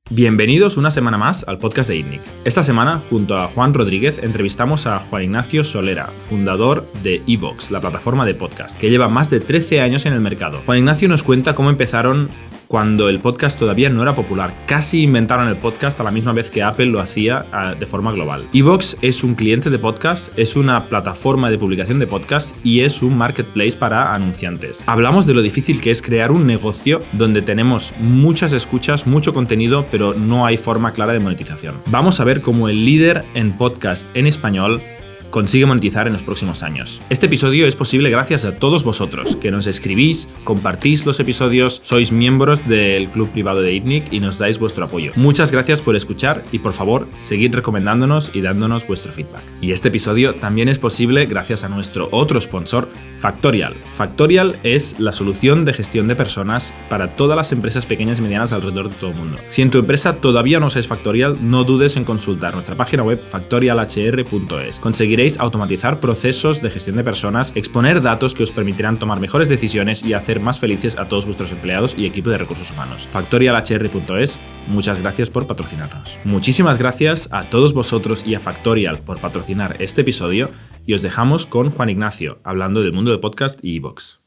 Bienvenidos una semana más al podcast de ITNIC. Esta semana, junto a Juan Rodríguez, entrevistamos a Juan Ignacio Solera, fundador de iVoox, la plataforma de podcast, que lleva más de 13 años en el mercado. Juan Ignacio nos cuenta cómo empezaron cuando el podcast todavía no era popular. Casi inventaron el podcast a la misma vez que Apple lo hacía de forma global. iVoox es un cliente de podcast, es una plataforma de publicación de podcast y es un marketplace para anunciantes. Hablamos de lo difícil que es crear un negocio donde tenemos muchas escuchas, mucho contenido, pero no hay forma clara de monetización. Vamos a ver cómo el líder en podcast en español consigue monetizar en los próximos años. Este episodio es posible gracias a todos vosotros, que nos escribís, compartís los episodios, sois miembros del club privado de ITNIC y nos dais vuestro apoyo. Muchas gracias por escuchar y por favor, seguid recomendándonos y dándonos vuestro feedback. Y este episodio también es posible gracias a nuestro otro sponsor, Factorial. Factorial es la solución de gestión de personas para todas las empresas pequeñas y medianas alrededor de todo el mundo. Si en tu empresa todavía no usáis Factorial, no dudes en consultar nuestra página web factorialhr.es. Conseguiréis automatizar procesos de gestión de personas, exponer datos que os permitirán tomar mejores decisiones y hacer más felices a todos vuestros empleados y equipo de recursos humanos. Factorialhr.es, muchas gracias por patrocinarnos. Muchísimas gracias a todos vosotros y a Factorial por patrocinar este episodio y os dejamos con Juan Ignacio hablando del mundo del podcast y iVoox.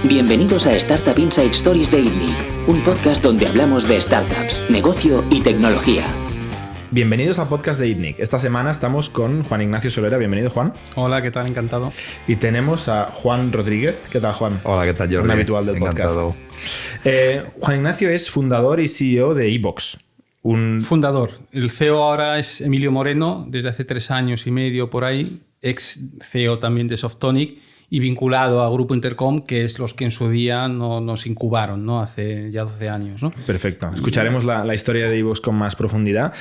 Bienvenidos a Startup Inside Stories de ITNIC, un podcast donde hablamos de startups, negocio y tecnología. Bienvenidos al podcast de ITNIC. Esta semana estamos con Juan Ignacio Solera. Bienvenido, Juan. Hola, ¿qué tal? Encantado. Y tenemos a Juan Rodríguez. ¿Qué tal, Juan? Hola, ¿qué tal, Jordi? Un habitual del Encantado. podcast. Juan Ignacio es fundador y CEO de iVoox. Fundador. El CEO ahora es Emilio Moreno, desde hace 3 años y medio por ahí, ex CEO también de Softonic y vinculado a Grupo Intercom, que es los que en su día nos incubaron, ¿no? Hace ya 12 años, ¿no? Perfecto. Escucharemos la historia de iVoox con más profundidad.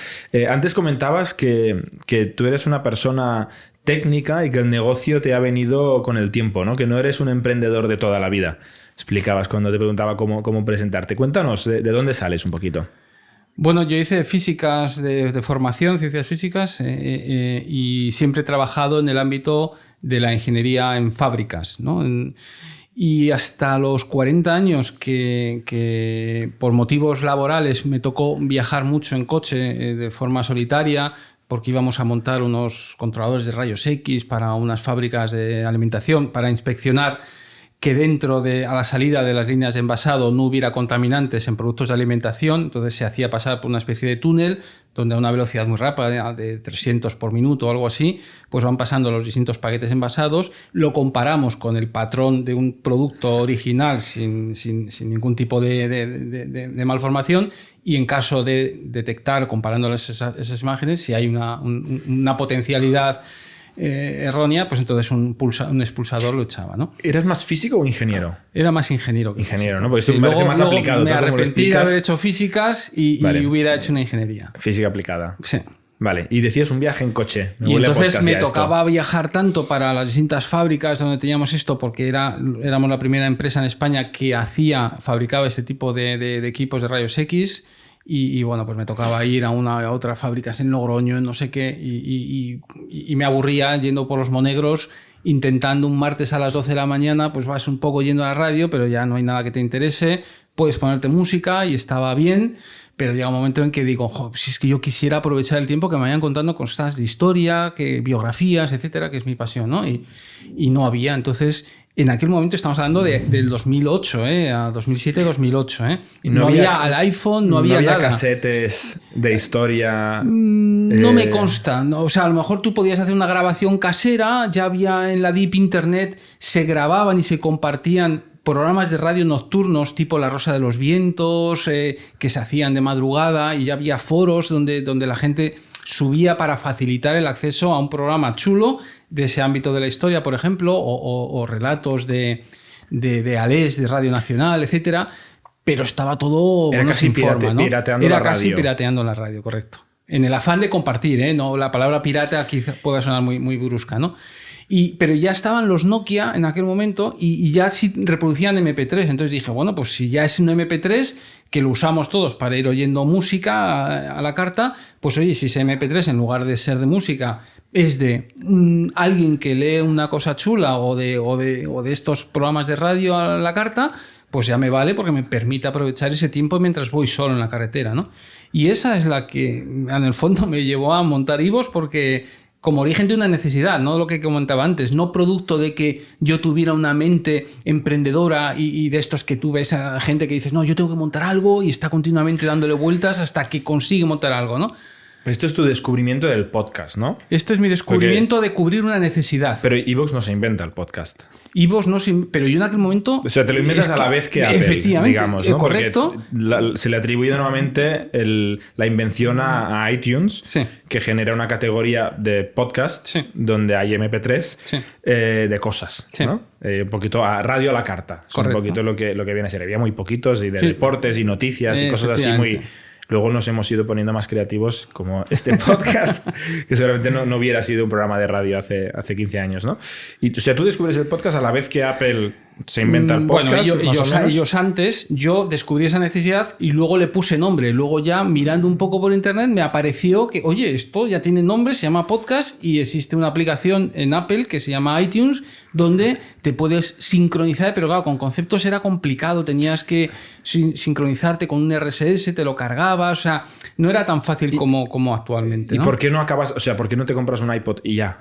Antes comentabas que tú eres una persona técnica y que el negocio te ha venido con el tiempo, ¿no? Que no eres un emprendedor de toda la vida. Explicabas cuando te preguntaba cómo presentarte. Cuéntanos, ¿de dónde sales un poquito? Bueno, yo hice físicas de formación, ciencias físicas, y siempre he trabajado en el ámbito de la ingeniería en fábricas, ¿no? Y hasta los 40 años que por motivos laborales me tocó viajar mucho en coche de forma solitaria, porque íbamos a montar unos controladores de rayos X para unas fábricas de alimentación, para inspeccionar que a la salida de las líneas de envasado no hubiera contaminantes en productos de alimentación. Entonces se hacía pasar por una especie de túnel donde a una velocidad muy rápida, de 300 por minuto o algo así, pues van pasando los distintos paquetes envasados, lo comparamos con el patrón de un producto original sin ningún tipo de malformación, y en caso de detectar, comparando esas imágenes, si hay una potencialidad errónea, pues entonces un expulsador lo echaba, ¿no? ¿Eras más físico o ingeniero? Era más ingeniero. Ingeniero, ¿no? Porque esto me parece más aplicado. Me arrepentí de haber hecho físicas y Vale. hubiera hecho una ingeniería. Física aplicada. Sí. Vale, y decías un viaje en coche. Y entonces me tocaba viajar tanto para las distintas fábricas donde teníamos esto, porque éramos la primera empresa en España que fabricaba este tipo de equipos de rayos X. Y bueno, pues me tocaba ir a otras fábricas en Logroño, en no sé qué, y me aburría yendo por los monegros, intentando un martes a las 12 de la mañana, pues vas un poco yendo a la radio, pero ya no hay nada que te interese, puedes ponerte música y estaba bien, pero llega un momento en que digo, si es que yo quisiera aprovechar el tiempo que me vayan contando cosas de historia, biografías, etcétera, que es mi pasión, ¿no? Y no había. Entonces, en aquel momento estamos hablando del 2008, a 2007-2008. Y no había al iPhone, no había nada. casetes de historia. No me consta. ¿No? O sea, a lo mejor tú podías hacer una grabación casera, ya había en la Deep Internet, se grababan y se compartían programas de radio nocturnos tipo La Rosa de los Vientos, que se hacían de madrugada, y ya había foros donde la gente subía para facilitar el acceso a un programa chulo de ese ámbito de la historia, por ejemplo, o relatos de Alés, de Radio Nacional, etcétera, pero estaba todo sin forma, ¿no? Era casi pirateando la radio, correcto. En el afán de compartir, no, la palabra pirata aquí puede sonar muy, muy brusca, ¿no? Pero ya estaban los Nokia en aquel momento y ya sí reproducían MP3. Entonces dije, bueno, pues si ya es un MP3 que lo usamos todos para ir oyendo música a la carta, pues oye, si ese MP3 en lugar de ser de música es de alguien que lee una cosa chula o de estos programas de radio a la carta, pues ya me vale porque me permite aprovechar ese tiempo mientras voy solo en la carretera, ¿no? Y esa es la que en el fondo me llevó a montar iVoox, porque como origen de una necesidad, no lo que comentaba antes, no producto de que yo tuviera una mente emprendedora y de estos que tú ves a gente que dices, no, yo tengo que montar algo y está continuamente dándole vueltas hasta que consigue montar algo, ¿no? Esto es tu descubrimiento del podcast, ¿no? Este es mi descubrimiento de cubrir una necesidad. Pero iVoox no se inventa el podcast. iVoox no se... Pero yo en aquel momento... O sea, te lo inventas a la vez que Apple, efectivamente, digamos, ¿no? Correcto. Porque se le atribuye normalmente la invención a iTunes, sí, que genera una categoría de podcasts, sí, donde hay MP3, sí, de cosas, sí, ¿no? Un poquito a radio a la carta. Es un poquito lo que viene a ser. Había muy poquitos, y de sí, deportes y noticias y cosas así muy... Luego nos hemos ido poniendo más creativos, como este podcast, que seguramente no hubiera sido un programa de radio hace 15 años, ¿no? Y, o sea, tú descubres el podcast a la vez que Apple se inventa el podcast. Bueno, ellos antes, yo descubrí esa necesidad y luego le puse nombre. Luego ya mirando un poco por internet me apareció que, oye, esto ya tiene nombre, se llama podcast y existe una aplicación en Apple que se llama iTunes donde te puedes sincronizar, pero claro, con conceptos era complicado, tenías que sincronizarte con un RSS, te lo cargabas, o sea, no era tan fácil como actualmente, ¿no? ¿Y por qué no acabas, o sea, por qué no te compras un iPod y ya?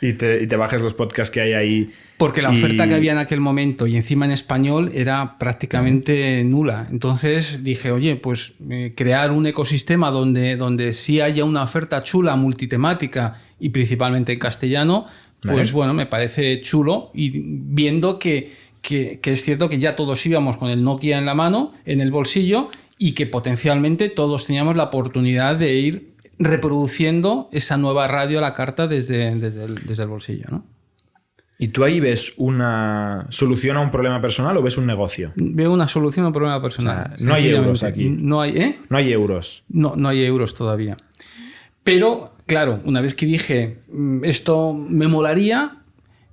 Y te bajes los podcasts que hay ahí. Porque la oferta que había en aquel momento y encima en español era prácticamente nula. Entonces dije, oye, pues crear un ecosistema donde sí haya una oferta chula, multitemática y principalmente en castellano, pues bueno, me parece chulo. Y viendo que es cierto que ya todos íbamos con el Nokia en la mano, en el bolsillo, y que potencialmente todos teníamos la oportunidad de ir reproduciendo esa nueva radio a la carta desde el bolsillo, ¿no? ¿Y tú ahí ves una solución a un problema personal o ves un negocio? Veo una solución a un problema personal. O sea, no hay euros aquí. No hay, No hay euros. No hay euros todavía. Pero, claro, una vez que dije esto me molaría,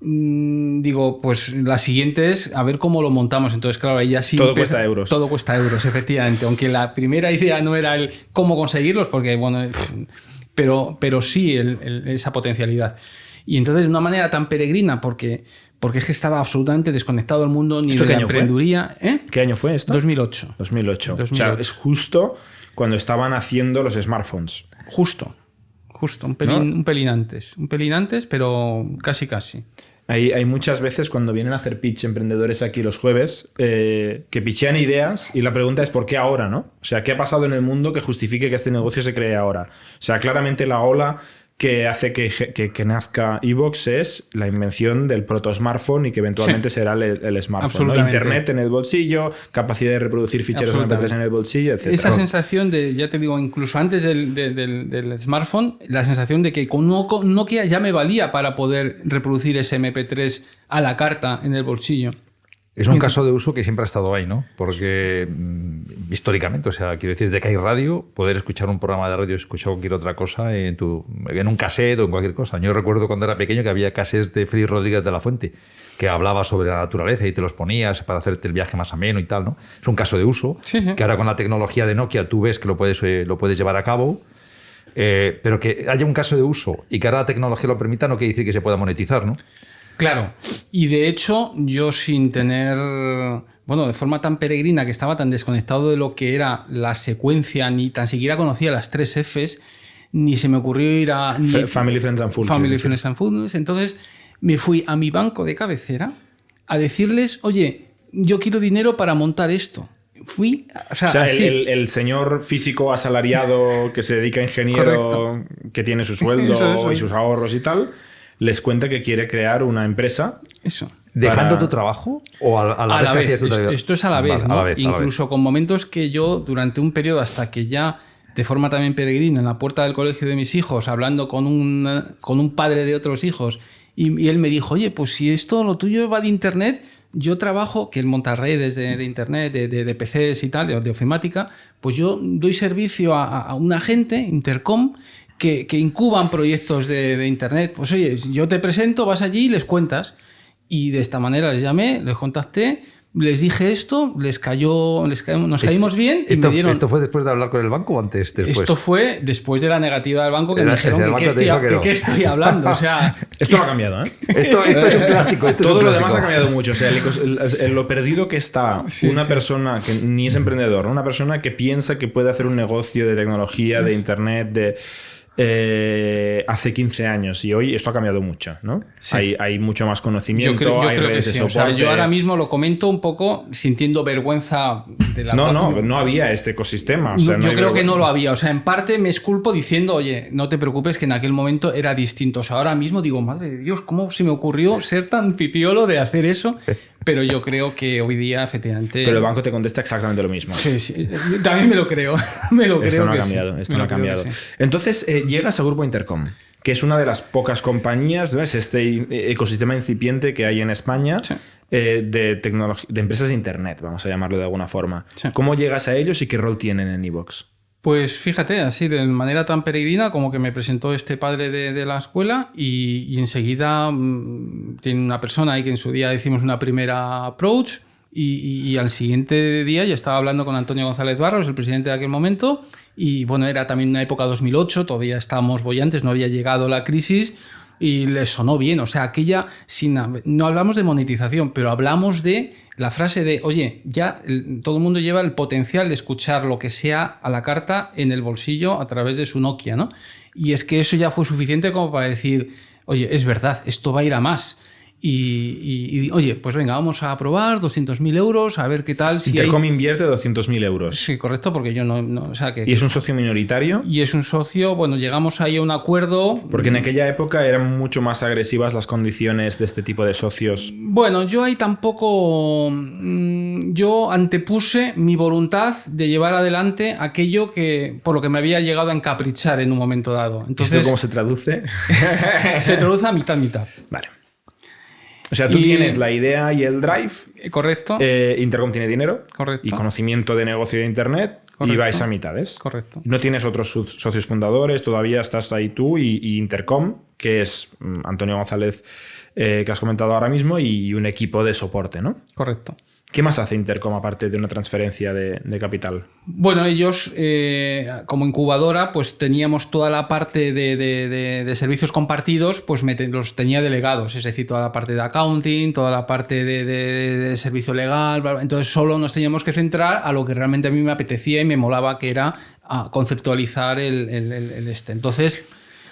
digo, pues la siguiente es a ver cómo lo montamos. Entonces, claro, ahí ya sí... Todo cuesta euros. Todo cuesta euros, efectivamente. Aunque la primera idea no era el cómo conseguirlos, porque, bueno, pero sí esa potencialidad. Y entonces, de una manera tan peregrina, porque es que estaba absolutamente desconectado del mundo ni de la emprendeduría. ¿Qué año fue esto? 2008. 2008. O sea, es justo cuando estaban haciendo los smartphones. Justo, un pelín antes, pero casi. Hay muchas veces cuando vienen a hacer pitch emprendedores aquí los jueves que pitchean ideas y la pregunta es ¿por qué ahora, no? O sea, ¿qué ha pasado en el mundo que justifique que este negocio se cree ahora? O sea, claramente la ola que hace que nazca iVoox es la invención del proto-smartphone y que eventualmente será el smartphone, ¿no? Internet en el bolsillo, capacidad de reproducir ficheros MP3 en el bolsillo, etc. Esa sensación de, ya te digo, incluso antes del smartphone, la sensación de que con Nokia ya me valía para poder reproducir ese MP3 a la carta en el bolsillo. Es un caso de uso que siempre ha estado ahí, ¿no? Porque históricamente, o sea, quiero decir, desde que hay radio, poder escuchar un programa de radio, escuchar cualquier otra cosa en un cassette o en cualquier cosa. Yo recuerdo cuando era pequeño que había cassettes de Félix Rodríguez de la Fuente que hablaba sobre la naturaleza y te los ponías para hacerte el viaje más ameno y tal, ¿no? Es un caso de uso, sí. Que ahora con la tecnología de Nokia tú ves que lo puedes llevar a cabo, pero que haya un caso de uso y que ahora la tecnología lo permita no quiere decir que se pueda monetizar, ¿no? Claro, y de hecho yo sin tener, bueno, de forma tan peregrina que estaba tan desconectado de lo que era la secuencia, ni tan siquiera conocía las 3 Fs, ni se me ocurrió ir a... Family, Friends and Fullness. Family, Friends and Fullness. Entonces me fui a mi banco de cabecera a decirles, oye, yo quiero dinero para montar esto. Fui, o sea el señor físico asalariado que se dedica a ingeniero, correcto, que tiene su sueldo eso. Y sus ahorros y tal... les cuenta que quiere crear una empresa. Eso. ¿Dejando tu trabajo o a la vez? Esto es a la vez, ¿no? A la vez, incluso con momentos que yo, durante un periodo, hasta que ya, de forma también peregrina, en la puerta del colegio de mis hijos, hablando con un padre de otros hijos, y él me dijo, oye, pues si esto, lo tuyo va de internet, yo trabajo, que él monta redes de internet, de PCs y tal, de ofimática, pues yo doy servicio a una gente, Intercom, que incuban proyectos de internet. Pues oye, yo te presento, vas allí y les cuentas. Y de esta manera les llamé, les contacté, les dije esto, nos caímos bien y me dieron... ¿Esto fue después de hablar con el banco o antes? Después? Esto fue después de la negativa del banco que me dijeron que qué estoy hablando. O sea, esto no ha cambiado, ¿eh? Esto es un clásico. Todo lo demás ha cambiado mucho. O sea, lo perdido que está una persona que ni es emprendedor, una persona que piensa que puede hacer un negocio de tecnología, de internet, hace 15 años, y hoy esto ha cambiado mucho, ¿no? Sí. Hay mucho más conocimiento, hay redes de soporte. O sea, yo ahora mismo lo comento un poco sintiendo vergüenza de la... No había este ecosistema. O sea, yo creo que no lo había. O sea, en parte me esculpo diciendo, oye, no te preocupes que en aquel momento era distinto. O sea, ahora mismo digo, madre de Dios, ¿cómo se me ocurrió ser tan pipiolo de hacer eso? Pero yo creo que hoy día, efectivamente... Pero el banco te contesta exactamente lo mismo. Sí. También me lo creo. Esto no ha cambiado. Esto no ha cambiado. Entonces, llegas a Grupo Intercom, que es una de las pocas compañías, ¿no? Es este ecosistema incipiente que hay en España, de empresas de Internet, vamos a llamarlo de alguna forma. Sí. ¿Cómo llegas a ellos y qué rol tienen en iVox? Pues fíjate, así de manera tan peregrina como que me presentó este padre de la escuela y enseguida tiene una persona ahí que en su día hicimos una primera approach y al siguiente día ya estaba hablando con Antonio González Barros, el presidente de aquel momento, y bueno, era también una época 2008, todavía estábamos bollantes, no había llegado la crisis y le sonó bien. O sea, aquella, no hablamos de monetización, pero hablamos de la frase de, oye, ya todo el mundo lleva el potencial de escuchar lo que sea a la carta en el bolsillo a través de su Nokia, ¿no? Y es que eso ya fue suficiente como para decir, oye, es verdad, esto va a ir a más. Y oye, pues venga, vamos a probar 200.000 euros, a ver qué tal. Si Intercom invierte 200.000 euros. Sí, correcto, porque yo no o sea, ¿Y es un socio minoritario? Y es un socio, bueno, llegamos ahí a un acuerdo. Porque en aquella época eran mucho más agresivas las condiciones de este tipo de socios. Bueno, yo ahí tampoco... Yo antepuse mi voluntad de llevar adelante aquello por lo que me había llegado a encaprichar en un momento dado. Entonces, ¿esto cómo se traduce? Se traduce a mitad-mitad. Vale. O sea, tú tienes la idea y el drive. Correcto. Intercom tiene dinero. Correcto. Y conocimiento de negocio de Internet. Correcto. Y vais a mitades. Correcto. No tienes otros socios fundadores. Todavía estás ahí tú y Intercom, que es Antonio González, que has comentado ahora mismo, y un equipo de soporte, ¿no? Correcto. ¿Qué más hace Intercom aparte de una transferencia de capital? Bueno, ellos como incubadora pues teníamos toda la parte de servicios compartidos, pues los tenía delegados, es decir, toda la parte de accounting, toda la parte de servicio legal, entonces solo nos teníamos que centrar a lo que realmente a mí me apetecía y me molaba, que era conceptualizar el este. Entonces,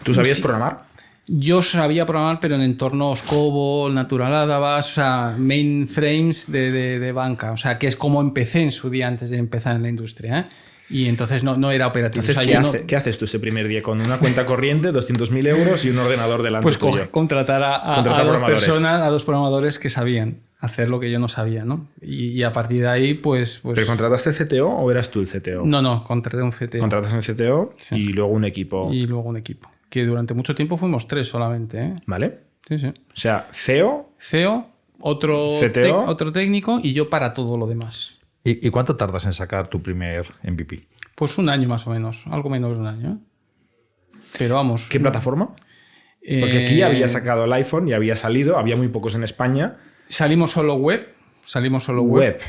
¿tú sabías programar? Yo sabía programar, pero en entornos COBOL, Natural Adabas, o sea, mainframes de banca. O sea, que es como empecé en su día antes de empezar en la industria, ¿eh? Y entonces no era operativo. Entonces, o sea, ¿qué haces tú ese primer día con una cuenta corriente, 200.000 euros y un ordenador delante pues tuyo? Pues contratar a dos programadores que sabían hacer lo que yo no sabía, ¿no? Y a partir de ahí, pues... ¿Pero contrataste CTO o eras tú el CTO? No, contraté un CTO. Contratas un CTO, sí. Y luego un equipo. Y luego un equipo. Que durante mucho tiempo fuimos 3 solamente, ¿eh? ¿Vale? Sí. O sea, CEO, otro CTO, otro técnico y yo para todo lo demás. ¿Y cuánto tardas en sacar tu primer MVP? Pues 1 año más o menos, algo menos de 1 año, ¿eh? Pero vamos... ¿Qué plataforma? Porque aquí había sacado el iPhone y había salido, había muy pocos en España. Salimos solo web.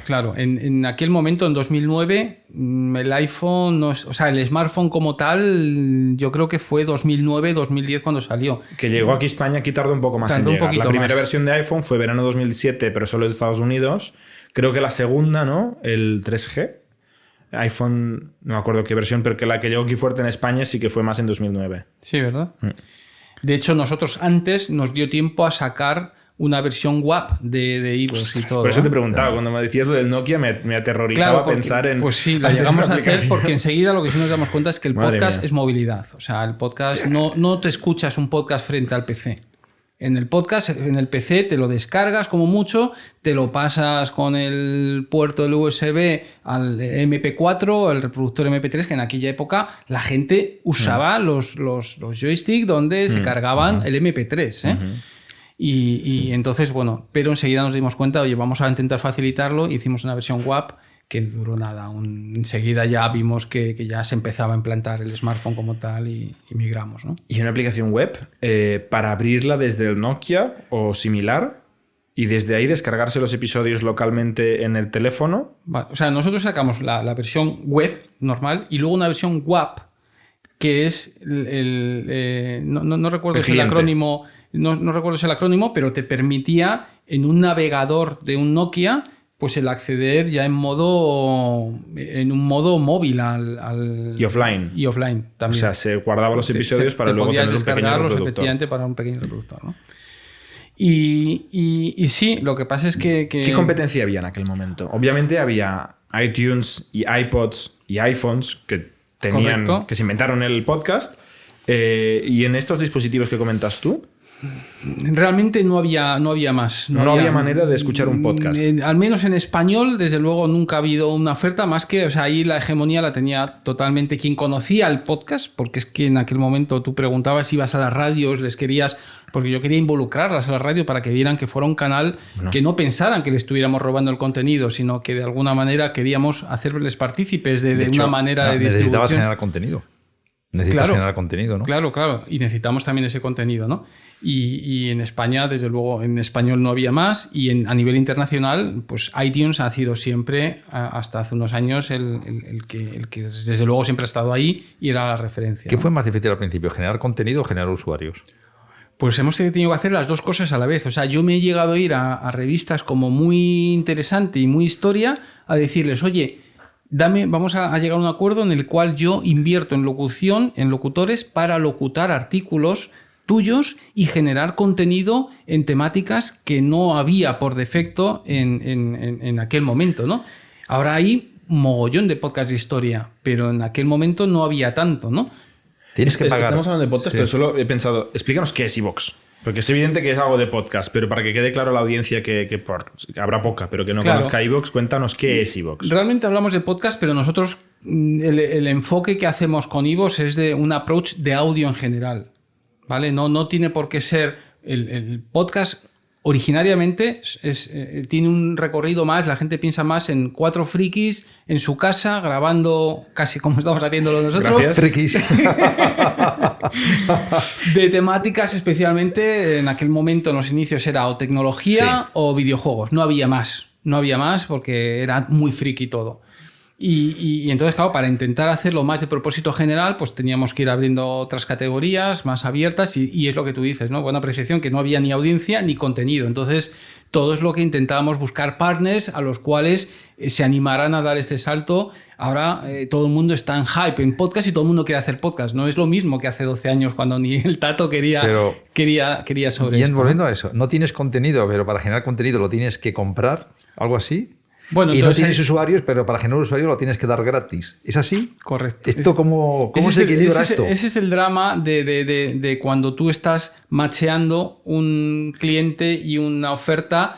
Claro, en aquel momento, en 2009, el iPhone, o sea, el smartphone como tal, yo creo que fue 2009, 2010 cuando salió. Que llegó aquí a España, aquí tardó un poco más en llegar. La primera versión de iPhone fue verano 2007, pero solo de Estados Unidos. Creo que la segunda, ¿no? El 3G. iPhone, no me acuerdo qué versión, pero que la que llegó aquí fuerte en España sí que fue más en 2009. Sí, ¿verdad? De hecho, nosotros antes nos dio tiempo a sacar una versión WAP de iVoox y todo. Por eso te preguntaba, cuando me decías lo del Nokia me aterrorizaba pensar en... Pues sí, lo llegamos a hacer porque enseguida lo que sí nos damos cuenta es que el podcast es movilidad. O sea, el podcast no te escuchas un podcast frente al PC. En el podcast, en el PC te lo descargas como mucho, te lo pasas con el puerto del USB al MP4, el reproductor MP3, que en aquella época la gente usaba los joysticks donde se cargaban el MP3, ¿eh? Y entonces, bueno, pero enseguida nos dimos cuenta, oye, vamos a intentar facilitarlo, hicimos una versión WAP que no duró nada. Enseguida ya vimos que ya se empezaba a implantar el smartphone como tal y migramos, ¿no? ¿Y una aplicación web para abrirla desde el Nokia o similar? y desde ahí descargarse los episodios localmente en el teléfono. Vale. O sea, nosotros sacamos la versión web normal y luego una versión WAP, que es no recuerdo si el acrónimo, no recuerdo si el acrónimo, pero te permitía en un navegador de un Nokia pues el acceder ya en un modo móvil y offline. Y offline también. O sea, se guardaba los episodios para luego tener un pequeño reproductor. Efectivamente, para un pequeño reproductor, ¿no? Y sí, lo que pasa es que... ¿Qué competencia había en aquel momento? Obviamente había iTunes y iPods y iPhones que tenían, correcto, que se inventaron el podcast. Y en estos dispositivos que comentas tú, realmente no había más. No había manera de escuchar un podcast. Al menos en español, desde luego, nunca ha habido una oferta más que, o sea, ahí la hegemonía la tenía totalmente quien conocía el podcast, porque es que en aquel momento tú preguntabas, ibas a las radios, les querías, porque yo quería involucrarlas a la radio para que vieran que fuera un canal que no pensaran que le estuviéramos robando el contenido, sino que de alguna manera queríamos hacerles partícipes de hecho, una manera de distribución. Necesitabas generar contenido. Generar contenido, ¿no? Claro. Y necesitamos también ese contenido, ¿no? Y en España, desde luego, en español no había más. Y a nivel internacional, pues iTunes ha sido siempre, hasta hace unos años, el que desde luego siempre ha estado ahí y era la referencia. ¿Qué ¿no? fue más difícil al principio? ¿Generar contenido o generar usuarios? Pues hemos tenido que hacer las dos cosas a la vez. O sea, yo me he llegado a ir a revistas como Muy Interesante y Muy Historia a decirles, oye, vamos a llegar a un acuerdo en el cual yo invierto en locución, en locutores, para locutar artículos tuyos y generar contenido en temáticas que no había por defecto en aquel momento, ¿no? Ahora hay un mogollón de podcast de historia, pero en aquel momento no había tanto, ¿no? Tienes que pagar. Estamos hablando de podcast, pero solo he pensado, explícanos qué es iVoox. Porque es evidente que es algo de podcast, pero para que quede claro a la audiencia que habrá poca, pero que no conozca iVoox, cuéntanos qué es iVoox. Realmente hablamos de podcast, pero nosotros el enfoque que hacemos con iVoox es de un approach de audio en general, ¿vale? No tiene por qué ser el podcast. Originariamente tiene un recorrido más, la gente piensa más en 4 frikis en su casa grabando casi como estamos haciéndolo nosotros. Gracias. Frikis. De temáticas especialmente, en aquel momento en los inicios era o tecnología o videojuegos, no había más porque era muy friki todo. Y entonces, claro, para intentar hacerlo más de propósito general, pues teníamos que ir abriendo otras categorías más abiertas y es lo que tú dices, ¿no? Buena apreciación, que no había ni audiencia ni contenido. Entonces, todo es lo que intentábamos buscar partners a los cuales se animaran a dar este salto. Ahora todo el mundo está en hype en podcast y todo el mundo quiere hacer podcast. No es lo mismo que hace 12 años cuando ni el Tato quería sobre esto. Y volviendo a eso, no tienes contenido, pero para generar contenido lo tienes que comprar, algo así. Bueno, y entonces, no tienes usuarios, pero para generar usuarios lo tienes que dar gratis. ¿Es así? Correcto. ¿Esto cómo se equilibra esto? Ese es el drama de cuando tú estás macheando un cliente y una oferta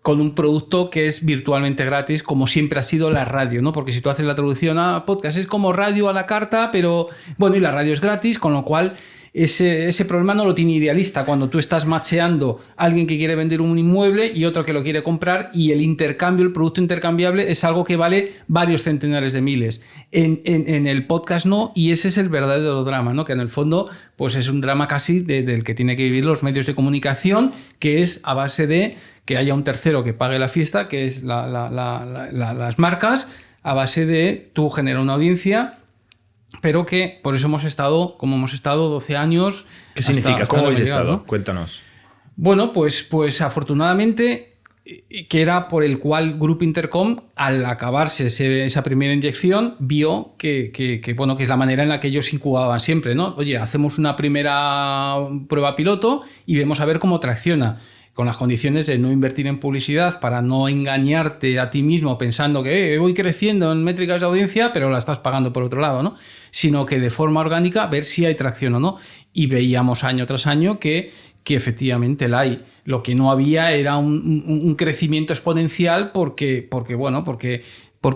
con un producto que es virtualmente gratis, como siempre ha sido la radio, ¿no? Porque si tú haces la traducción a podcast es como radio a la carta, pero bueno, y la radio es gratis, con lo cual ese problema no lo tiene Idealista cuando tú estás macheando a alguien que quiere vender un inmueble y otro que lo quiere comprar y el intercambio, el producto intercambiable es algo que vale varios centenares de miles. En el podcast no, y ese es el verdadero drama, ¿no? Que en el fondo pues es un drama casi del que tiene que vivir los medios de comunicación, que es a base de que haya un tercero que pague la fiesta, que es las marcas, a base de tú generar una audiencia, pero que por eso hemos estado como hemos estado 12 años. ¿Qué significa? ¿Cómo habéis estado? ¿No? Cuéntanos. Bueno, pues afortunadamente, que era por el cual Grupo Intercom, al acabarse esa primera inyección, vio que es la manera en la que ellos incubaban siempre, ¿no? Oye, hacemos una primera prueba piloto y vemos a ver cómo tracciona, con las condiciones de no invertir en publicidad para no engañarte a ti mismo pensando que voy creciendo en métricas de audiencia, pero la estás pagando por otro lado, ¿no? Sino que de forma orgánica ver si hay tracción o no. Y veíamos año tras año que efectivamente la hay. Lo que no había era un crecimiento exponencial porque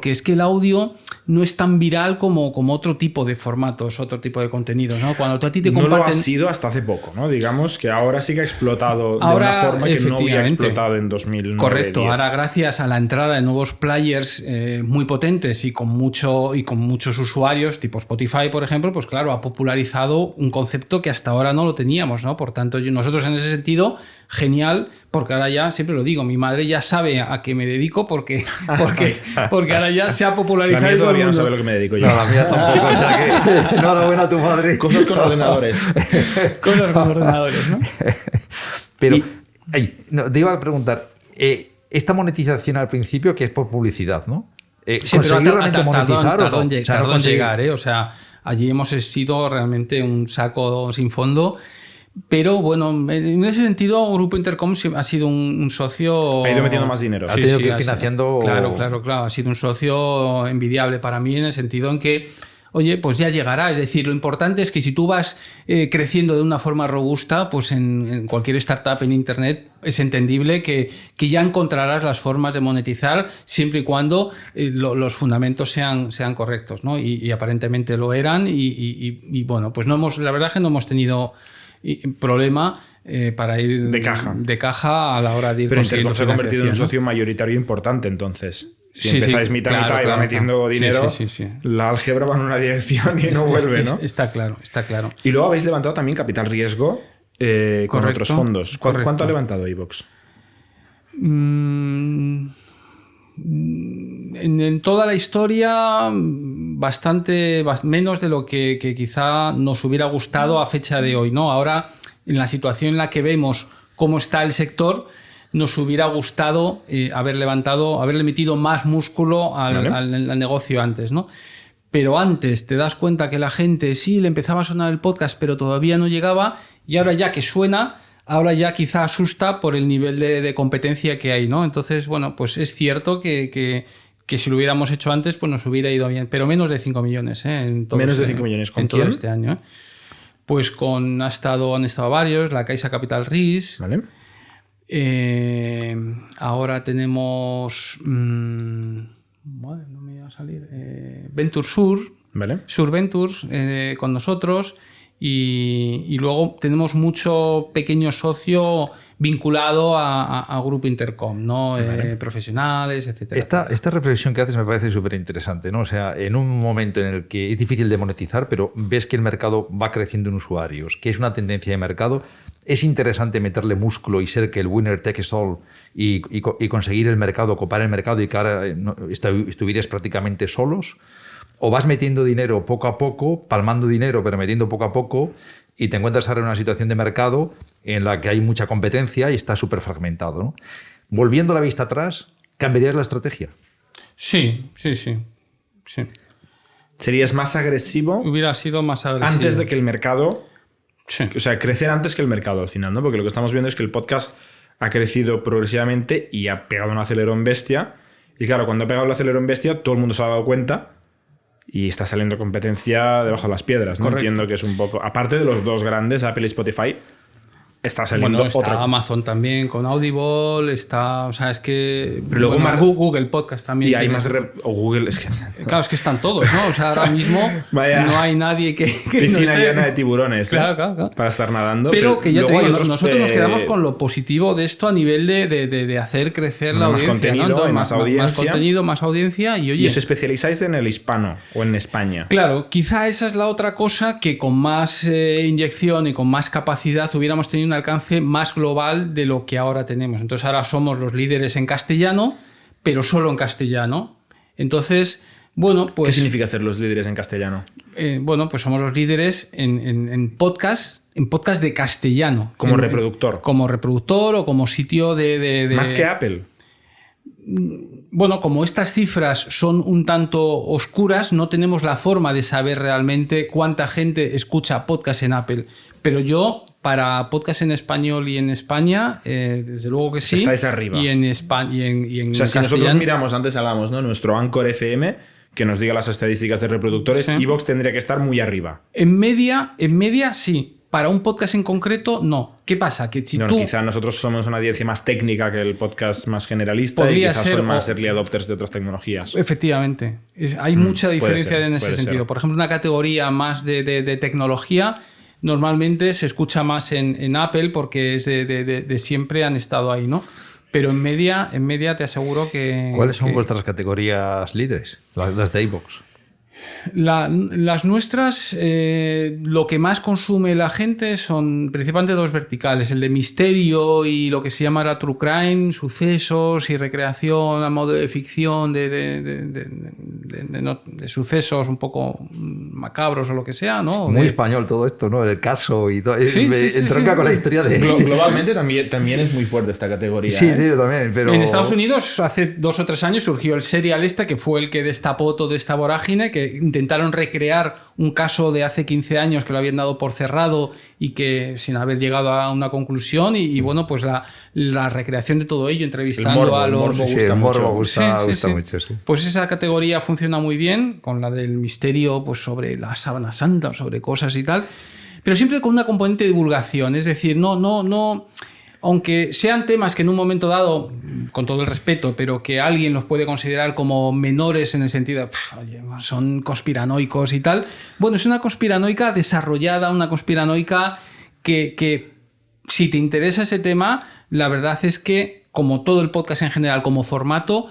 es que el audio no es tan viral como otro tipo de formatos, otro tipo de contenidos, ¿no? Cuando a ti te comparten... No lo ha sido hasta hace poco, ¿no? Digamos que ahora sí que ha explotado de una forma que no había explotado en 2009. Correcto. 10. Ahora, gracias a la entrada de nuevos players muy potentes y con muchos usuarios, tipo Spotify, por ejemplo, pues claro, ha popularizado un concepto que hasta ahora no lo teníamos, ¿no? Por tanto, nosotros en ese sentido, genial, Porque ahora ya, siempre lo digo, mi madre ya sabe a qué me dedico porque ahora ya se ha popularizado. La mía todo el todavía no mundo. sabe lo que me dedico yo. No, la mía tampoco, o sea que enhorabuena a tu madre. Cosas con ordenadores. Con los ordenadores, ¿no? Pero, te iba a preguntar, esta monetización al principio, que es por publicidad, ¿no? Sí, ¿Conseguir pero realmente monetizar o no? O sea, tardó no en conseguís- llegar, ¿eh? O sea, allí hemos sido realmente un saco sin fondo. Pero bueno, en ese sentido, Grupo Intercom ha sido un socio. Ha ido metiendo más dinero. Ha tenido que ir ha sido- financiando- Claro. Ha sido un socio envidiable para mí en el sentido en que, oye, pues ya llegará. Es decir, lo importante es que si tú vas creciendo de una forma robusta, pues en cualquier startup en Internet es entendible que ya encontrarás las formas de monetizar siempre y cuando los fundamentos sean correctos, ¿no? Y aparentemente lo eran. Y bueno, pues la verdad es que no hemos tenido problema para ir de caja a la hora de ir Pero consiguiendo Intercom se ha convertido en un financiación, ¿no? socio mayoritario importante, entonces. Si Sí, empezáis sí, mitad y claro, va metiendo sí, dinero, sí. la álgebra va en una dirección y no vuelve, ¿no? Está claro. Y luego habéis levantado también capital riesgo con Correcto, otros fondos. correcto. ¿Cuánto ha levantado iVox? En toda la historia, bastante menos de lo que quizá nos hubiera gustado a fecha de hoy, ¿no? Ahora, en la situación en la que vemos cómo está el sector, nos hubiera gustado haberle metido más músculo al negocio antes, ¿no? Pero antes te das cuenta que la gente sí le empezaba a sonar el podcast, pero todavía no llegaba, y ahora ya que suena, ahora ya quizá asusta por el nivel de competencia que hay, ¿no? Entonces, bueno, pues es cierto que si lo hubiéramos hecho antes, pues nos hubiera ido bien, pero menos de 5 millones, ¿eh? Menos de 5 millones. ¿Con en todo quién? este año, ¿eh? Pues han estado varios, la Caixa Capital Risk. ¿Vale? Ahora tenemos bueno, no me iba a salir Venture Sur, ¿Vale? Sur Ventures con nosotros, y luego tenemos mucho pequeño socio vinculado a Grupo Intercom, ¿no? Profesionales, etcétera. Esta reflexión que haces me parece súper interesante, ¿no? O sea, en un momento en el que es difícil de monetizar, pero ves que el mercado va creciendo en usuarios, que es una tendencia de mercado, es interesante meterle músculo y ser que el winner takes all y conseguir el mercado, copar el mercado y que ahora estuvieras prácticamente solos. O vas metiendo dinero poco a poco, palmando dinero, pero metiendo poco a poco, y te encuentras ahora en una situación de mercado en la que hay mucha competencia y está súper fragmentado, ¿no? Volviendo la vista atrás, ¿cambiarías la estrategia? Sí. ¿Serías más agresivo Hubiera sido más agresivo. antes de que el mercado... Sí. O sea, crecer antes que el mercado al final, ¿no? Porque lo que estamos viendo es que el podcast ha crecido progresivamente y ha pegado un acelerón bestia. Y claro, cuando ha pegado el acelerón bestia, todo el mundo se ha dado cuenta y está saliendo competencia debajo de las piedras, ¿no? Correcto. Entiendo que es un poco... Aparte de los dos grandes, Apple y Spotify, está saliendo Bueno, está otra... Amazon también con Audible, está... O sea, es que... Pero luego Google Podcast también. Y hay tiene- más... O Google, es que... Claro, es que están todos, ¿no? O sea, ahora mismo Vaya. no hay nadie que no Piscina esté- llena de tiburones, ¿eh? Claro. Para estar nadando. Pero que ya te luego hay digo, otros, nosotros nos quedamos con lo positivo de esto a nivel de hacer crecer la Más audiencia. contenido, ¿no? Entonces, y más más audiencia. contenido, más audiencia y oye... Y os especializáis en el hispano o en España. Claro, quizá esa es la otra cosa, que con más inyección y con más capacidad hubiéramos tenido un alcance más global de lo que ahora tenemos. Entonces ahora somos los líderes en castellano, pero solo en castellano. Entonces, bueno, pues... ¿Qué significa ser los líderes en castellano? bueno, pues somos los líderes en podcast de castellano. Como reproductor. Como reproductor o como sitio de... Más que Apple. Bueno, como estas cifras son un tanto oscuras, no tenemos la forma de saber realmente cuánta gente escucha podcast en Apple. Pero yo, para podcast en español y en España, desde luego que sí. Estáis arriba. Y en España y en O sea, si nosotros castellano. miramos, antes hablamos, ¿no? Nuestro Anchor FM, que nos diga las estadísticas de reproductores, Sí. iVoox tendría que estar muy arriba. En media sí. Para un podcast en concreto, no. ¿Qué pasa? Que si No, tú... quizá nosotros somos una audiencia más técnica que el podcast más generalista Podría y quizás ser, son más o- early adopters de otras tecnologías. Efectivamente. Hay mucha puede diferencia ser, en ese puede sentido. ser. Por ejemplo, una categoría más de tecnología normalmente se escucha más en Apple porque es de siempre han estado ahí, ¿no? Pero en media te aseguro que... ¿Cuáles son que- vuestras categorías líderes? Las de iVoox. Las nuestras, lo que más consume la gente son principalmente dos verticales, el de misterio y lo que se llama la true crime, sucesos y recreación a modo de ficción de sucesos un poco macabros o lo que sea, ¿no? Muy español todo esto, ¿no? El caso y todo. Sí, entronca con la historia de... Globalmente también es muy fuerte esta categoría. Sí, tío, también, pero... En Estados Unidos hace 2 o 3 años surgió el serial que fue el que destapó toda esta vorágine, que intentaron recrear un caso de hace 15 años que lo habían dado por cerrado y que sin haber llegado a una conclusión y bueno, pues la recreación de todo ello, entrevistando a los... El morbo gusta mucho, sí. Pues esa categoría funciona muy bien, con la del misterio pues sobre la sábana santa, sobre cosas y tal, pero siempre con una componente de divulgación, es decir, no aunque sean temas que en un momento dado, con todo el respeto, pero que alguien los puede considerar como menores en el sentido de, oye, son conspiranoicos y tal, bueno, es una conspiranoica desarrollada, una conspiranoica que si te interesa ese tema, la verdad es que, como todo el podcast en general, como formato,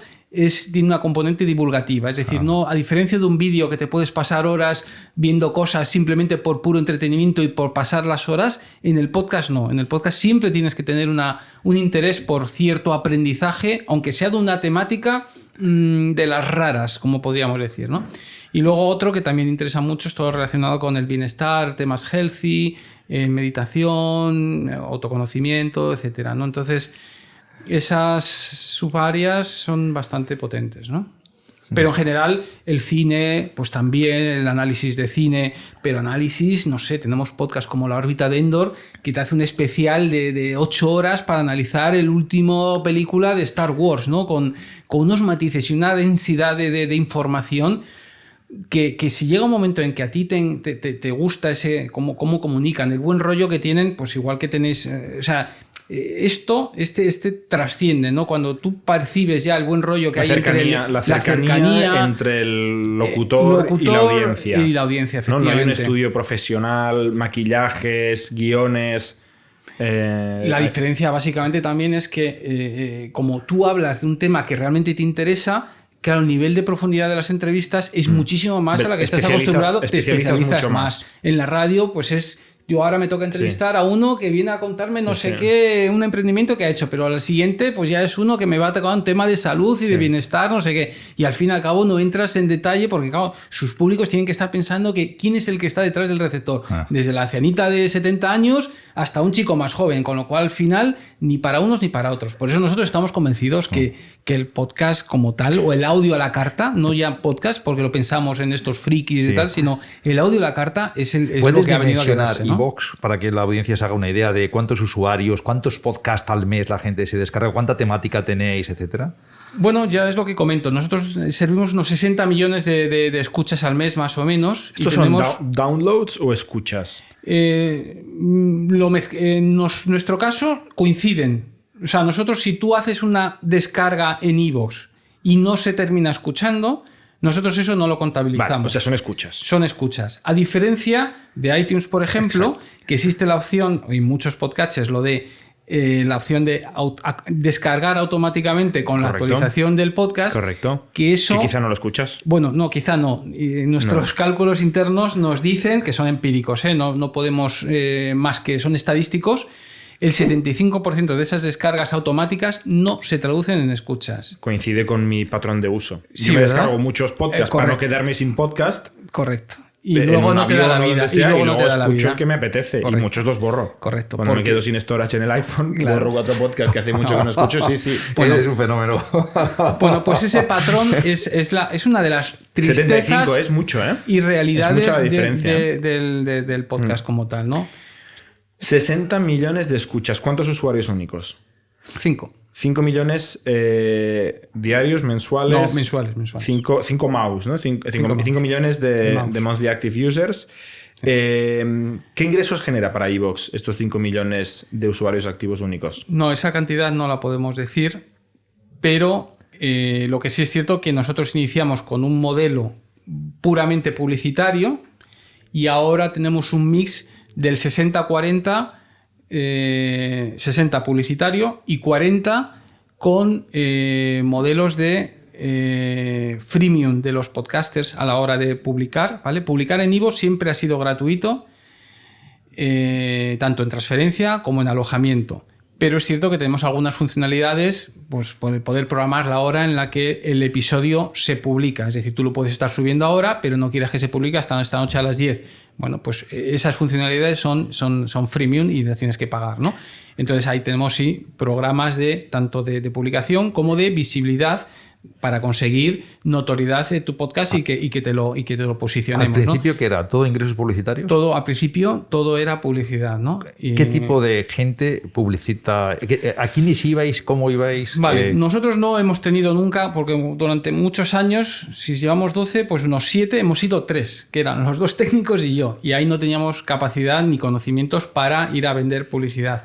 tiene una componente divulgativa, es decir, no, a diferencia de un vídeo que te puedes pasar horas viendo cosas simplemente por puro entretenimiento y por pasar las horas, en el podcast no, en el podcast siempre tienes que tener un interés por cierto aprendizaje, aunque sea de una temática de las raras, como podríamos decir, ¿no? Y luego otro que también interesa mucho es todo relacionado con el bienestar, temas healthy, meditación, autoconocimiento, etcétera, ¿no? Entonces, esas subáreas son bastante potentes, ¿no? Pero en general el cine, pues también el análisis de cine, pero análisis, no sé, tenemos podcasts como La órbita de Endor que te hace un especial de 8 horas para analizar el último película de Star Wars, ¿no? Con unos matices y una densidad de información que si llega un momento en que a ti te gusta ese cómo comunican, el buen rollo que tienen, pues igual que tenéis, este trasciende, ¿no? Cuando tú percibes ya el buen rollo que hay la cercanía entre el locutor y la audiencia. Y la audiencia, efectivamente. No hay un estudio profesional, maquillajes, guiones. La diferencia básicamente también es que como tú hablas de un tema que realmente te interesa, claro, el nivel de profundidad de las entrevistas es muchísimo más a la que estás acostumbrado, te especializas mucho más. En la radio, pues yo ahora me toca entrevistar a uno que viene a contarme no sé qué, un emprendimiento que ha hecho, pero al siguiente pues ya es uno que me va a tocar un tema de salud y de bienestar, no sé qué. Y al fin y al cabo no entras en detalle porque, claro, sus públicos tienen que estar pensando que quién es el que está detrás del receptor. Desde la ancianita de 70 años hasta un chico más joven, con lo cual al final ni para unos ni para otros. Por eso nosotros estamos convencidos que el podcast como tal, o el audio a la carta, no ya podcast porque lo pensamos en estos frikis y tal, sino el audio a la carta es lo que ha venido a quedarse, ¿no? iVoox, para que la audiencia se haga una idea de cuántos usuarios, cuántos podcasts al mes la gente se descarga, cuánta temática tenéis, etcétera? Bueno, ya es lo que comento. Nosotros servimos unos 60 millones de escuchas al mes, más o menos. ¿Estos son downloads o escuchas? En nuestro caso coinciden. O sea, nosotros, si tú haces una descarga en iVoox y no se termina escuchando, nosotros eso no lo contabilizamos. Vale, o sea, son escuchas. Son escuchas. A diferencia de iTunes, por ejemplo, que existe la opción, y muchos podcasts, la opción de descargar automáticamente con la actualización del podcast. Correcto. Que eso... Que quizá no lo escuchas. Bueno, no, quizá no. Nuestros cálculos internos nos dicen que son empíricos, no podemos más que son estadísticos. El 75% de esas descargas automáticas no se traducen en escuchas. Coincide con mi patrón de uso. Sí, yo me ¿verdad? descargo muchos podcasts para no quedarme sin podcast. Correcto. Y luego no te da la vida. Y luego escucho el que me apetece. Correcto. Y muchos los borro. Correcto. Cuando me quedo sin storage en el iPhone, borro 4 podcasts que hace mucho que no escucho. Sí. Bueno, es un fenómeno. Bueno, pues ese patrón es una de las tristezas 75 es mucho, ¿eh? y realidades es mucha la diferencia. del podcast como tal, ¿no? 60 millones de escuchas. ¿Cuántos usuarios únicos? 5. 5 millones diarios, mensuales. No, mensuales. 5 MAUs, ¿no? 5 millones de monthly active users. ¿Qué ingresos genera para iVoox estos 5 millones de usuarios activos únicos? No, esa cantidad no la podemos decir, pero lo que sí es cierto que nosotros iniciamos con un modelo puramente publicitario y ahora tenemos un mix del 60-40, 60 publicitario y 40 con modelos de freemium de los podcasters a la hora de publicar, ¿vale? Publicar en iVoox siempre ha sido gratuito, tanto en transferencia como en alojamiento. Pero es cierto que tenemos algunas funcionalidades, pues poder programar la hora en la que el episodio se publica. Es decir, tú lo puedes estar subiendo ahora, pero no quieres que se publique hasta esta noche a las 10. Bueno, pues esas funcionalidades son freemium y las tienes que pagar, ¿no? Entonces ahí tenemos, sí, programas tanto de publicación como de visibilidad para conseguir notoriedad de tu podcast y que te lo posicionemos. Al principio, ¿no? ¿qué era? ¿Todo ingresos publicitarios? Al principio todo era publicidad, ¿no? ¿Qué tipo de gente publicita? ¿A quiénes ibais? ¿Cómo ibais? Vale, nosotros no hemos tenido nunca, porque durante muchos años, si llevamos 12, pues unos 7, hemos ido 3, que eran los 2 técnicos y yo. Y ahí no teníamos capacidad ni conocimientos para ir a vender publicidad.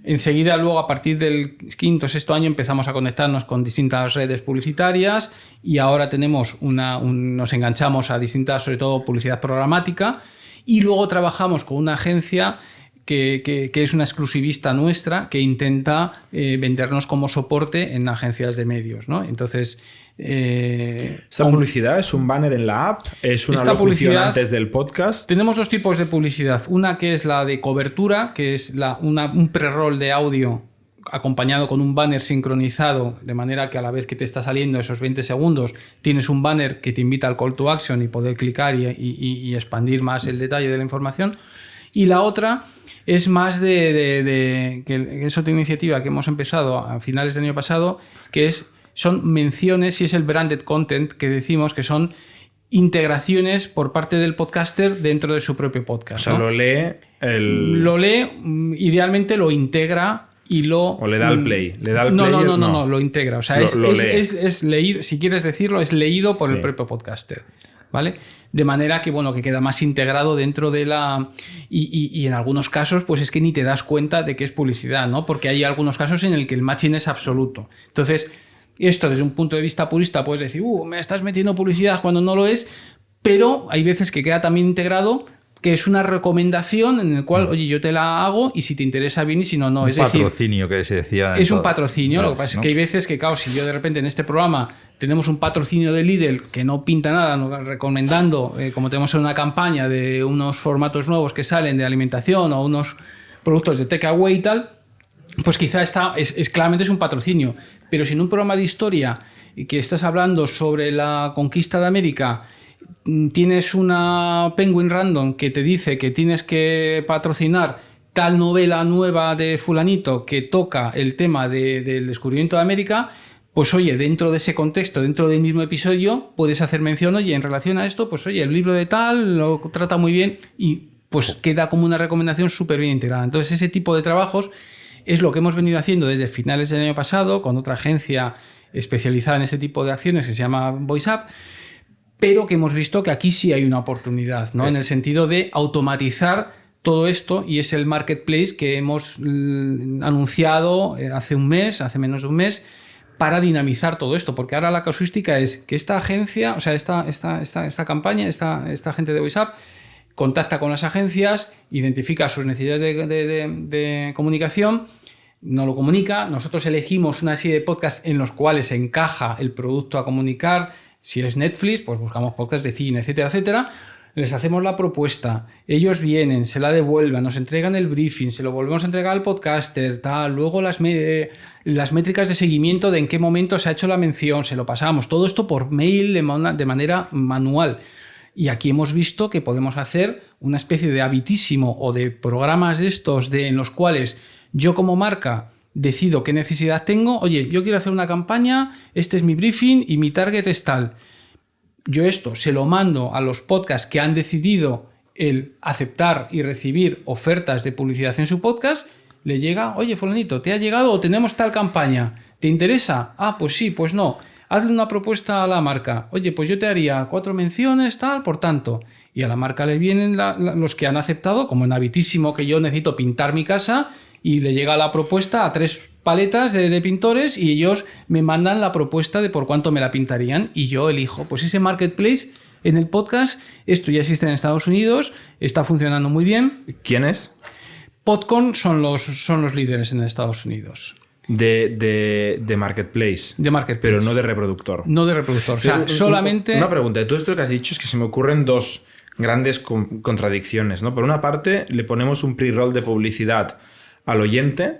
Enseguida, luego, a partir del 5º o 6º año, empezamos a conectarnos con distintas redes publicitarias y ahora tenemos nos enganchamos a distintas, sobre todo publicidad programática, y luego trabajamos con una agencia que es una exclusivista nuestra que intenta vendernos como soporte en agencias de medios, ¿no? Entonces, ¿esta publicidad es un banner en la app? ¿Es una locución antes del podcast? Tenemos 2 tipos de publicidad. Una que es la de cobertura, que es un pre-roll de audio acompañado con un banner sincronizado, de manera que a la vez que te está saliendo esos 20 segundos, tienes un banner que te invita al call to action y poder clicar y expandir más el detalle de la información. Y la otra es más que es otra iniciativa que hemos empezado a finales del año pasado, que son menciones y es el branded content que decimos que son integraciones por parte del podcaster dentro de su propio podcast. O sea, ¿no? Lo lee, idealmente lo integra y o le da al play. ¿Le da al no, play? No, lo integra. O sea, es leído, si quieres decirlo, es leído por el propio podcaster. ¿Vale? De manera que, bueno, que queda más integrado dentro de la... Y en algunos casos, pues es que ni te das cuenta de que es publicidad, ¿no? Porque hay algunos casos en el que el matching es absoluto. Entonces, esto desde un punto de vista purista puedes decir, me estás metiendo publicidad cuando no lo es, pero hay veces que queda también integrado, que es una recomendación en el cual, oye, yo te la hago y si te interesa bien y si no, no. Es decir, patrocinio que se decía. Es un patrocinio. Lo que pasa es que hay veces que, claro, si yo de repente en este programa tenemos un patrocinio de Lidl que no pinta nada, recomendando, como tenemos en una campaña de unos formatos nuevos que salen de alimentación o unos productos de takeaway y tal, pues quizá claramente es un patrocinio. Pero si en un programa de historia que estás hablando sobre la conquista de América tienes una Penguin Random que te dice que tienes que patrocinar tal novela nueva de fulanito que toca el tema del descubrimiento de América, pues oye, dentro de ese contexto, dentro del mismo episodio, puedes hacer mención, oye, en relación a esto, pues oye, el libro de tal lo trata muy bien y pues queda como una recomendación súper bien integrada. Entonces ese tipo de trabajos es lo que hemos venido haciendo desde finales del año pasado con otra agencia especializada en este tipo de acciones que se llama VoiceUp, pero que hemos visto que aquí sí hay una oportunidad, ¿no? En el sentido de automatizar todo esto, y es el marketplace que hemos anunciado hace menos de un mes, para dinamizar todo esto, porque ahora la casuística es que esta agencia, o sea, esta campaña, esta gente de VoiceUp contacta con las agencias, identifica sus necesidades de comunicación, nos lo comunica, nosotros elegimos una serie de podcasts en los cuales encaja el producto a comunicar. Si es Netflix, pues buscamos podcasts de cine, etcétera, etcétera. Les hacemos la propuesta, ellos vienen, se la devuelven, nos entregan el briefing, se lo volvemos a entregar al podcaster, tal. Luego las métricas de seguimiento de en qué momento se ha hecho la mención, se lo pasamos. Todo esto por mail de manera manual. Y aquí hemos visto que podemos hacer una especie de habitísimo o de programas estos en los cuales yo como marca decido qué necesidad tengo. Oye, yo quiero hacer una campaña, este es mi briefing y mi target es tal. Yo esto se lo mando a los podcasts que han decidido el aceptar y recibir ofertas de publicidad en su podcast. Le llega, oye, fulanito, ¿te ha llegado o tenemos tal campaña? ¿Te interesa? Ah, pues sí, pues no. Hazle una propuesta a la marca. Oye, pues yo te haría 4 menciones, tal, por tanto. Y a la marca le vienen los que han aceptado, como en Habitísimo, que yo necesito pintar mi casa, y le llega la propuesta a 3 paletas de pintores y ellos me mandan la propuesta de por cuánto me la pintarían y yo elijo. Pues ese marketplace en el podcast, esto ya existe en Estados Unidos, está funcionando muy bien. ¿Quién es? Podcorn son los líderes en Estados Unidos. de Marketplace. De Marketplace. Pero no de reproductor. No de reproductor. O sea, solamente... Una pregunta. De todo esto que has dicho es que se me ocurren dos grandes contradicciones, ¿no? Por una parte, le ponemos un pre-roll de publicidad al oyente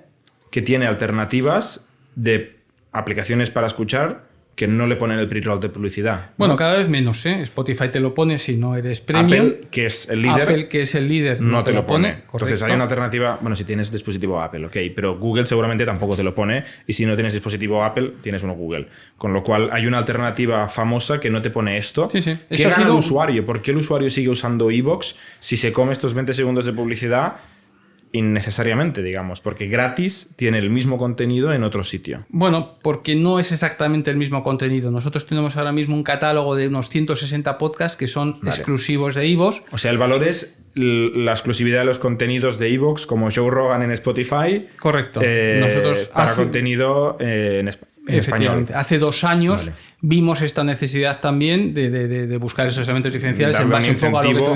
que tiene alternativas de aplicaciones para escuchar que no le ponen el pre-roll de publicidad, ¿no? Bueno, cada vez menos, ¿eh? Spotify te lo pone si no eres premium. Apple, que es el líder, Apple, que es el líder, no te lo pone. Entonces correcto. hay una alternativa, bueno, si tienes dispositivo Apple, ok, pero Google seguramente tampoco te lo pone, y si no tienes dispositivo Apple, tienes uno Google. Con lo cual hay una alternativa famosa que no te pone esto. Sí, sí. ¿Qué gana el usuario? ¿Por qué el usuario sigue usando iVoox si se come estos 20 segundos de publicidad? Innecesariamente, digamos, porque gratis tiene el mismo contenido en otro sitio. Bueno, porque no es exactamente el mismo contenido. Nosotros tenemos ahora mismo un catálogo de unos 160 podcasts que son exclusivos de iVoox. O sea, el valor es la exclusividad de los contenidos de iVoox, como Joe Rogan en Spotify. Correcto. Nosotros para contenido en efectivamente. español. Hace 2 años vimos esta necesidad también de buscar esos elementos diferenciales en base un poco a lo que tú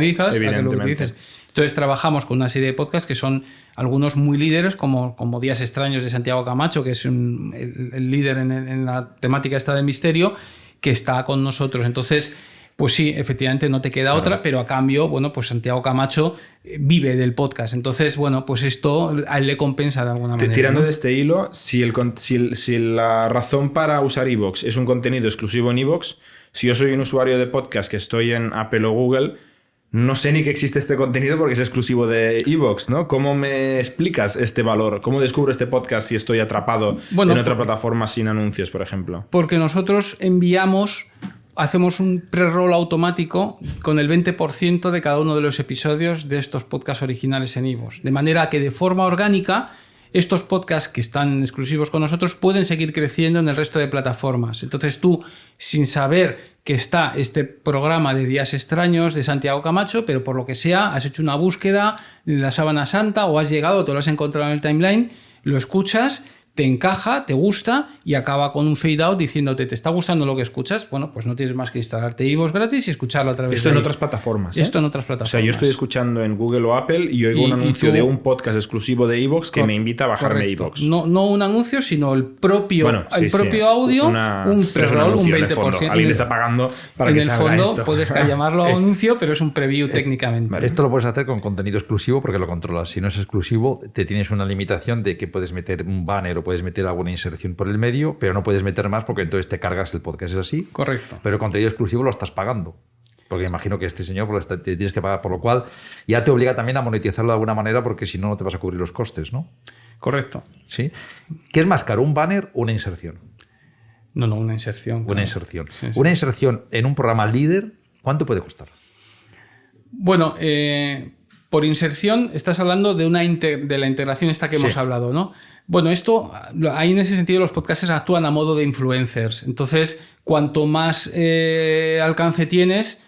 dices. Entonces trabajamos con una serie de podcasts que son algunos muy líderes, como Días Extraños de Santiago Camacho, que es el líder en la temática esta de misterio, que está con nosotros. Entonces, pues sí, efectivamente no te queda otra, pero a cambio, bueno, pues Santiago Camacho vive del podcast. Entonces, bueno, pues esto a él le compensa de alguna manera. Tirando, ¿no? de este hilo, si la razón para usar iVoox es un contenido exclusivo en iVoox, si yo soy un usuario de podcast que estoy en Apple o Google, no sé ni que existe este contenido porque es exclusivo de iVoox, ¿no? ¿Cómo me explicas este valor? ¿Cómo descubro este podcast si estoy atrapado en otra plataforma sin anuncios, por ejemplo? Porque nosotros hacemos un pre-roll automático con el 20% de cada uno de los episodios de estos podcasts originales en iVoox. De manera que de forma orgánica estos podcasts que están exclusivos con nosotros pueden seguir creciendo en el resto de plataformas. Entonces tú, sin saber que está este programa de Días Extraños de Santiago Camacho, pero por lo que sea, has hecho una búsqueda en la sábana santa o has llegado, te lo has encontrado en el timeline, lo escuchas, te encaja, te gusta y acaba con un fade out diciéndote, ¿te está gustando lo que escuchas? Bueno, pues no tienes más que instalarte iVoox gratis y escucharlo a través Esto de en otras plataformas, ¿eh? Esto en otras plataformas. O sea, yo estoy escuchando en Google o Apple y oigo un anuncio de un podcast exclusivo de iVoox que me invita a bajarme iVoox. No un anuncio, sino el propio audio, un pre-roll, un 20%. Alguien le está pagando para que salga esto. En el fondo puedes llamarlo anuncio, pero es un preview técnicamente. Vale. Esto lo puedes hacer con contenido exclusivo porque lo controlas. Si no es exclusivo, te tienes una limitación de que puedes meter un banner o puedes meter alguna inserción por el medio, pero no puedes meter más porque entonces te cargas el podcast. ¿Es así? Correcto. Pero el contenido exclusivo lo estás pagando. Porque imagino que este señor te tienes que pagar, por lo cual ya te obliga también a monetizarlo de alguna manera porque si no, no te vas a cubrir los costes, ¿no? Correcto. ¿Sí? ¿Qué es más caro, un banner o una inserción? No, una inserción. Una inserción. Sí. Una inserción en un programa líder, ¿cuánto puede costar? Bueno, por inserción estás hablando de la integración esta que hemos hablado, ¿no? Bueno, ahí en ese sentido los podcasters actúan a modo de influencers. Entonces, cuanto más alcance tienes,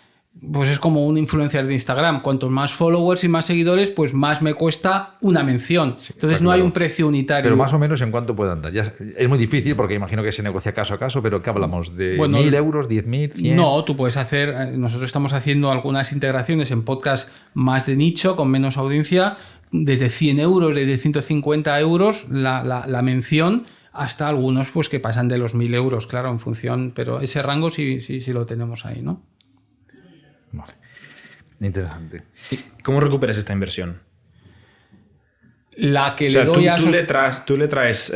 pues es como un influencer de Instagram. Cuanto más followers y más seguidores, pues más me cuesta una mención. Entonces no hay un precio unitario. Pero más o menos ¿en cuánto puede andar? Ya es muy difícil porque imagino que se negocia caso a caso, pero ¿qué hablamos? ¿De 1.000 euros, 10.000, 100? No, tú puedes hacer... Nosotros estamos haciendo algunas integraciones en podcasts más de nicho, con menos audiencia, desde 100 euros, desde 150 euros la mención, hasta algunos pues que pasan de los 1.000 euros, claro, en función, pero ese rango sí lo tenemos ahí, ¿no? Vale. Interesante. ¿Cómo recuperas esta inversión? La que le doy a... Tú le traes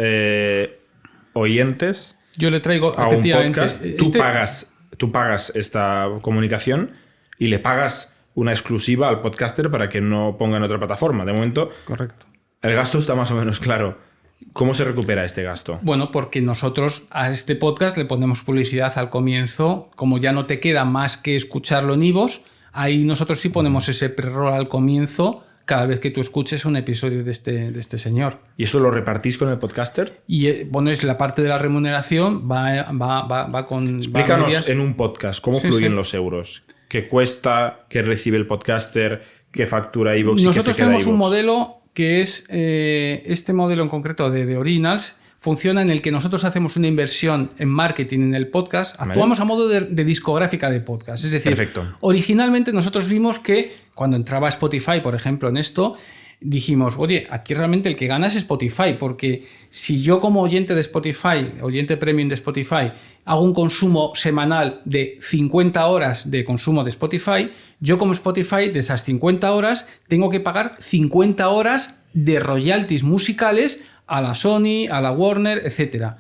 oyentes. Yo le traigo a un podcast. Tú pagas esta comunicación y le pagas una exclusiva al podcaster para que no ponga en otra plataforma. De momento, correcto. El gasto está más o menos claro. ¿Cómo se recupera este gasto? Bueno, porque nosotros a este podcast le ponemos publicidad al comienzo. Como ya no te queda más que escucharlo en iVoox, ahí nosotros sí ponemos ese pre-roll al comienzo cada vez que tú escuches un episodio de este señor. ¿Y eso lo repartís con el podcaster? Y bueno, es la parte de la remuneración, va con... Explícanos en un podcast cómo fluyen los euros. ¿Qué cuesta? ¿Qué recibe el podcaster? ¿Qué factura iVoox? Nosotros tenemos un modelo que es este modelo en concreto de Originals. Funciona en el que nosotros hacemos una inversión en marketing en el podcast. Actuamos a modo de discográfica de podcast. Es decir, originalmente nosotros vimos que cuando entraba Spotify, por ejemplo, en esto, dijimos, oye, aquí realmente el que gana es Spotify, porque si yo como oyente de Spotify, oyente premium de Spotify, hago un consumo semanal de 50 horas de consumo de Spotify, yo como Spotify de esas 50 horas tengo que pagar 50 horas de royalties musicales a la Sony, a la Warner, etc.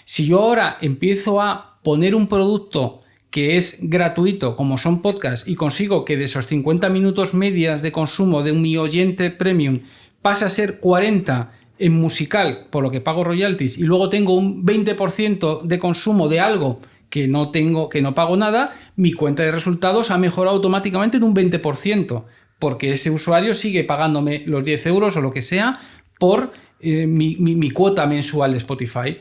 Si yo ahora empiezo a poner un producto que es gratuito, como son podcasts, y consigo que de esos 50 minutos medias de consumo de mi oyente premium pase a ser 40 en musical, por lo que pago royalties, y luego tengo un 20% de consumo de algo que no pago nada, mi cuenta de resultados ha mejorado automáticamente en un 20%, porque ese usuario sigue pagándome los 10 euros o lo que sea por mi cuota mensual de Spotify.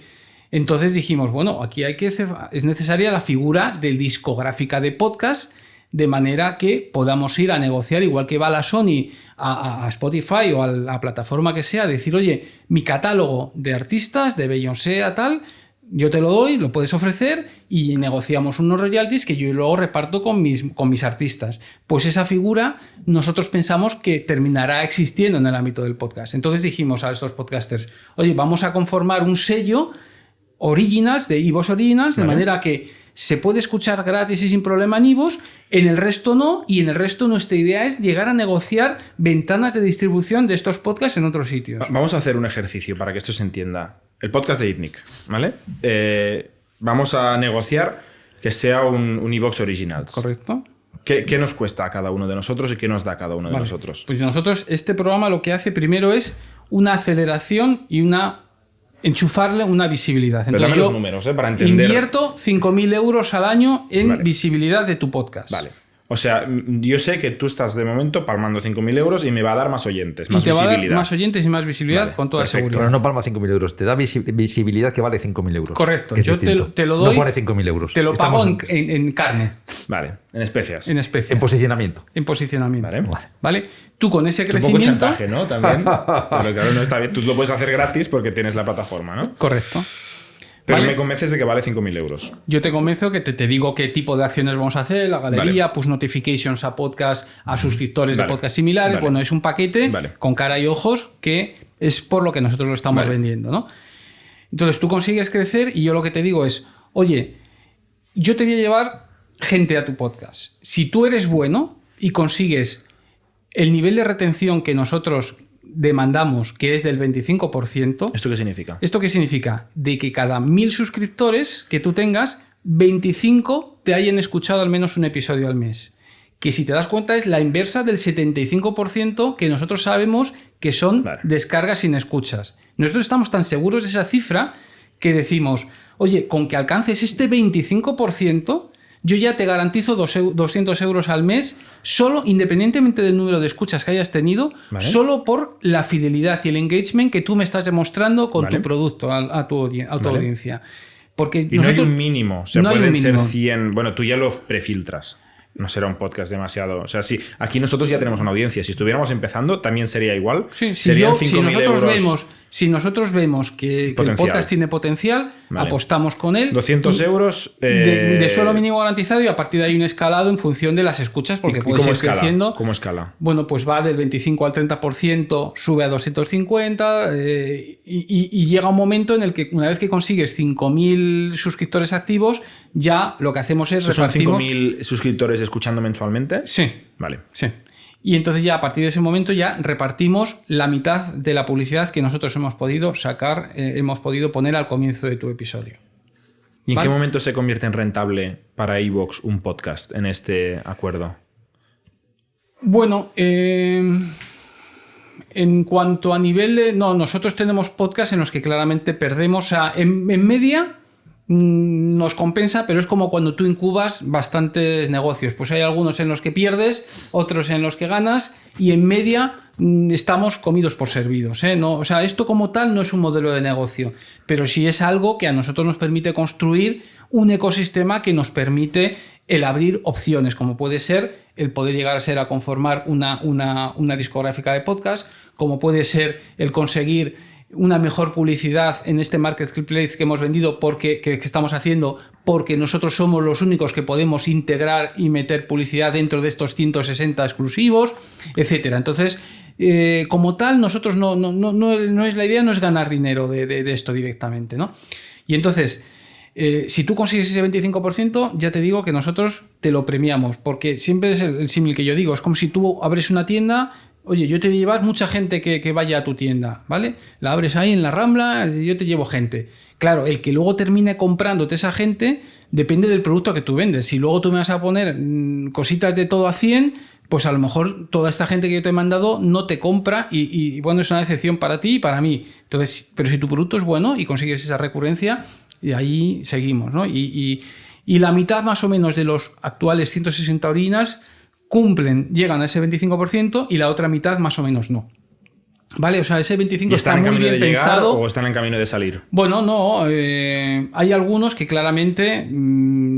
Entonces dijimos, bueno, aquí es necesaria la figura del discográfica de podcast, de manera que podamos ir a negociar, igual que va la Sony a Spotify o a la plataforma que sea, decir, oye, mi catálogo de artistas, de Beyoncé a tal, yo te lo doy, lo puedes ofrecer y negociamos unos royalties que yo luego reparto con mis artistas. Pues esa figura nosotros pensamos que terminará existiendo en el ámbito del podcast. Entonces dijimos a estos podcasters, oye, vamos a conformar un sello Originals, de iVoox Originals, de manera que se puede escuchar gratis y sin problema en iVoox, en el resto no, y en el resto nuestra idea es llegar a negociar ventanas de distribución de estos podcasts en otros sitios. Vamos a hacer un ejercicio para que esto se entienda. El podcast de ITNIC, ¿vale? Vamos a negociar que sea un iVoox Originals. ¿Correcto? ¿Qué nos cuesta a cada uno de nosotros y qué nos da cada uno de nosotros? Pues nosotros, este programa lo que hace primero es una aceleración y enchufarle una visibilidad. Pero entonces dame yo los números, para entender. Invierto 5.000 euros al año en visibilidad de tu podcast. Vale. O sea, yo sé que tú estás de momento palmando 5.000 euros y me va a dar más oyentes, más y te visibilidad. Va a dar más oyentes y más visibilidad, con toda seguridad. Pero no palma 5.000 euros, te da visibilidad que vale 5.000 euros. Correcto, yo te lo doy. No pone 5.000 euros. Te lo pago en carne. Vale, en especias. En especias. En posicionamiento. En posicionamiento. Vale. ¿Vale? Tú con ese crecimiento. Un poco chantaje, ¿no? También. Pero claro, no está bien. Tú lo puedes hacer gratis porque tienes la plataforma, ¿no? Correcto. Pero me convences de que vale 5.000 euros. Yo te convenzo que te digo qué tipo de acciones vamos a hacer, la galería, push notifications a podcast, a suscriptores de podcast similares. Bueno, es un paquete con cara y ojos que es por lo que nosotros lo estamos vendiendo, ¿no? Entonces tú consigues crecer y yo lo que te digo es, oye, yo te voy a llevar gente a tu podcast. Si tú eres bueno y consigues el nivel de retención que nosotros demandamos, que es del 25%. ¿Esto qué significa? ¿Esto qué significa? De que cada 1.000 suscriptores que tú tengas, 25 te hayan escuchado al menos un episodio al mes. Que si te das cuenta es la inversa del 75% que nosotros sabemos que son descargas sin escuchas. Nosotros estamos tan seguros de esa cifra que decimos, oye, con que alcances este 25%, yo ya te garantizo 200 euros al mes, solo, independientemente del número de escuchas que hayas tenido, solo por la fidelidad y el engagement que tú me estás demostrando con tu producto a tu audiencia. Porque y nosotros, no hay un mínimo, o sea, no pueden ser 100. Bueno, tú ya lo prefiltras. No será un podcast demasiado. O sea, sí, aquí nosotros ya tenemos una audiencia. Si estuviéramos empezando, también sería igual. Sí, serían 5.000 euros. Si nosotros vemos que el podcast tiene potencial, apostamos con él. 200 euros. De suelo mínimo garantizado y a partir de ahí un escalado en función de las escuchas, porque puede ser creciendo. ¿Cómo escala? Bueno, pues va del 25 al 30%, sube a 250 y llega un momento en el que una vez que consigues 5.000 suscriptores activos, ya lo que hacemos es repartimos. ¿Son 5.000 suscriptores escuchando mensualmente? Sí. Vale. Sí. Y entonces ya a partir de ese momento ya repartimos la mitad de la publicidad que nosotros hemos podido sacar, hemos podido poner al comienzo de tu episodio. ¿Y en qué momento se convierte en rentable para iVoox un podcast en este acuerdo? Bueno, en cuanto a nivel de... No, nosotros tenemos podcasts en los que claramente perdemos en media... nos compensa, pero es como cuando tú incubas bastantes negocios. Pues hay algunos en los que pierdes, otros en los que ganas y en media estamos comidos por servidos, ¿eh? No, o sea, esto como tal no es un modelo de negocio, pero sí es algo que a nosotros nos permite construir un ecosistema que nos permite el abrir opciones, como puede ser el poder llegar a conformar una discográfica de podcast, como puede ser el conseguir una mejor publicidad en este marketplace que hemos vendido que estamos haciendo, porque nosotros somos los únicos que podemos integrar y meter publicidad dentro de estos 160 exclusivos, etcétera. Entonces, como tal, nosotros no es la idea, no es ganar dinero de esto directamente, ¿no? Y entonces, si tú consigues ese 25%, ya te digo que nosotros te lo premiamos, porque siempre es el símil que yo digo, es como si tú abres una tienda. Oye, yo te voy a llevar mucha gente que vaya a tu tienda, ¿vale? La abres ahí en la Rambla, yo te llevo gente. Claro, el que luego termine comprándote esa gente depende del producto que tú vendes. Si luego tú me vas a poner cositas de todo a 100, pues a lo mejor toda esta gente que yo te he mandado no te compra y bueno, es una decepción para ti y para mí. Entonces, pero si tu producto es bueno y consigues esa recurrencia, y ahí seguimos, ¿no? Y la mitad más o menos de los actuales 160 originals llegan a ese 25% y la otra mitad más o menos no. ¿Vale? O sea, ese 25% está muy bien pensado. ¿O están en camino de salir? Bueno, no. Hay algunos que claramente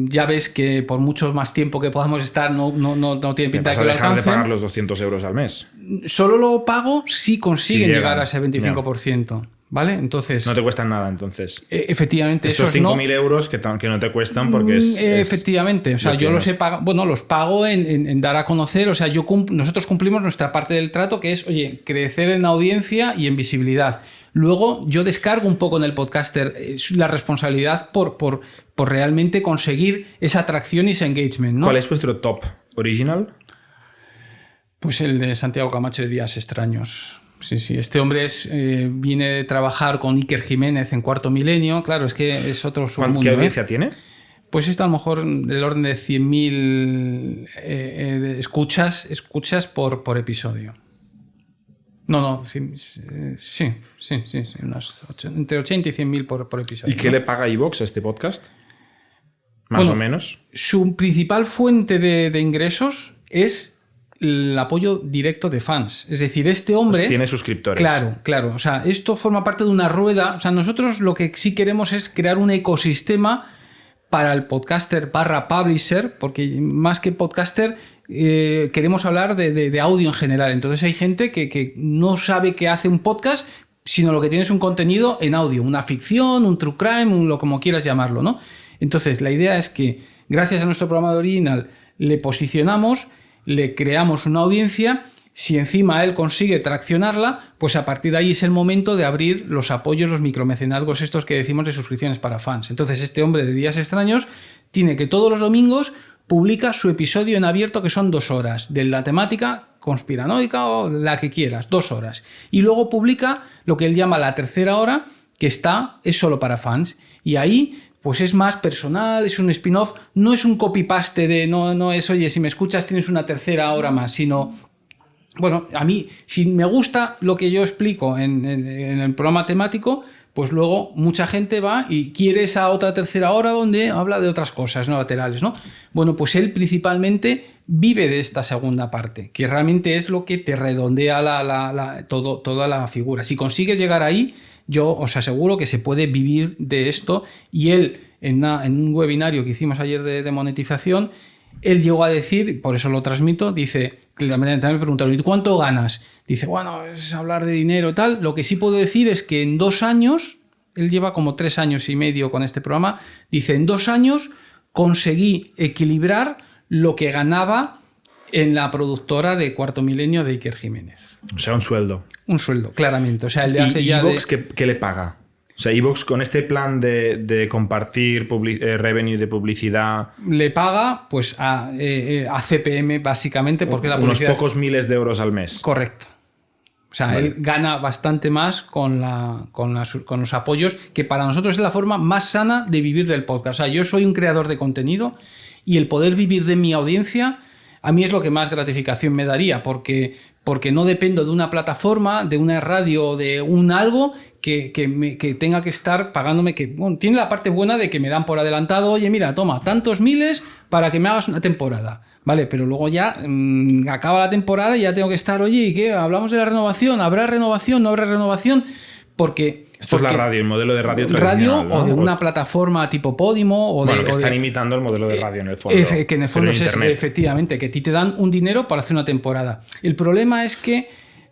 ya ves que por mucho más tiempo que podamos estar no tiene pinta de que lo alcancen. Dejar de pagar los 200 euros al mes. Solo lo pago si consiguen llegar a ese 25%. Ya. ¿Vale? Entonces... No te cuestan nada, entonces. Efectivamente. Estos 5.000 euros que no te cuestan porque efectivamente. O sea, yo los he pagado... Bueno, los pago en dar a conocer. O sea, nosotros cumplimos nuestra parte del trato, que es, oye, crecer en audiencia y en visibilidad. Luego, yo descargo un poco en el podcaster la responsabilidad por realmente conseguir esa atracción y ese engagement, ¿no? ¿Cuál es vuestro top original? Pues el de Santiago Camacho de Días Extraños. Sí. Este hombre viene de trabajar con Iker Jiménez en Cuarto Milenio. Claro, es que es otro submundo. ¿Qué audiencia tiene? Pues está a lo mejor del orden de 100.000 escuchas por episodio. Sí, entre 80 y 100.000 por episodio. ¿Y qué le paga iVoox a este podcast? Más o menos. Su principal fuente de ingresos es el apoyo directo de fans. Es decir, este hombre... Pues tiene suscriptores. Claro. O sea, esto forma parte de una rueda. O sea, nosotros lo que sí queremos es crear un ecosistema para el podcaster / publisher, porque más que podcaster queremos hablar de audio en general. Entonces hay gente que no sabe que hace un podcast, sino lo que tiene es un contenido en audio, una ficción, un true crime, lo como quieras llamarlo, ¿no? Entonces la idea es que gracias a nuestro programa de Original le posicionamos, le creamos una audiencia. Si encima él consigue traccionarla, pues a partir de ahí es el momento de abrir los apoyos, los micromecenazgos estos que decimos de suscripciones para fans. Entonces este hombre de Días Extraños tiene que todos los domingos publica su episodio en abierto, que son 2 horas, de la temática conspiranoica o la que quieras, 2 horas. Y luego publica lo que él llama la tercera hora, que es solo para fans. Y ahí pues es más personal, es un spin-off, no es un copy-paste no es, oye, si me escuchas tienes una tercera hora más, sino... Bueno, a mí, si me gusta lo que yo explico en el programa temático, pues luego mucha gente va y quiere esa otra tercera hora donde habla de otras cosas, ¿no? Laterales, ¿no? Bueno, pues él principalmente vive de esta segunda parte, que realmente es lo que te redondea toda la figura. Si consigues llegar ahí, yo os aseguro que se puede vivir de esto. Y él, en un webinario que hicimos ayer de monetización, él llegó a decir, por eso lo transmito, dice, también me preguntaron, ¿y cuánto ganas? Dice, bueno, es hablar de dinero y tal. Lo que sí puedo decir es que en 2 años, él lleva como 3 años y medio con este programa, dice, en 2 años conseguí equilibrar lo que ganaba en la productora de Cuarto Milenio de Iker Jiménez. O sea, un sueldo. Un sueldo, claramente. O sea, el de hace ya iVoox, ¿qué le paga? O sea, iVoox con este plan de compartir revenue de publicidad... Le paga pues a CPM básicamente, porque la publicidad... Unos pocos miles de euros al mes. Correcto. O sea, vale. Él gana bastante más con los apoyos, que para nosotros es la forma más sana de vivir del podcast. O sea, yo soy un creador de contenido y el poder vivir de mi audiencia a mí es lo que más gratificación me daría, porque no dependo de una plataforma, de una radio, de un algo que tenga que estar pagándome, que bueno, tiene la parte buena de que me dan por adelantado, oye, mira, toma, tantos miles para que me hagas una temporada, ¿vale? Pero luego ya acaba la temporada y ya tengo que estar, oye, ¿y qué? ¿Hablamos de la renovación? ¿Habrá renovación? ¿No habrá renovación? Esto es la radio, el modelo de radio tradicional, ¿no? O de una plataforma tipo Podimo. Que están imitando el modelo de radio en el fondo. Que en el fondo es efectivamente, que a ti te dan un dinero para hacer una temporada. El problema es que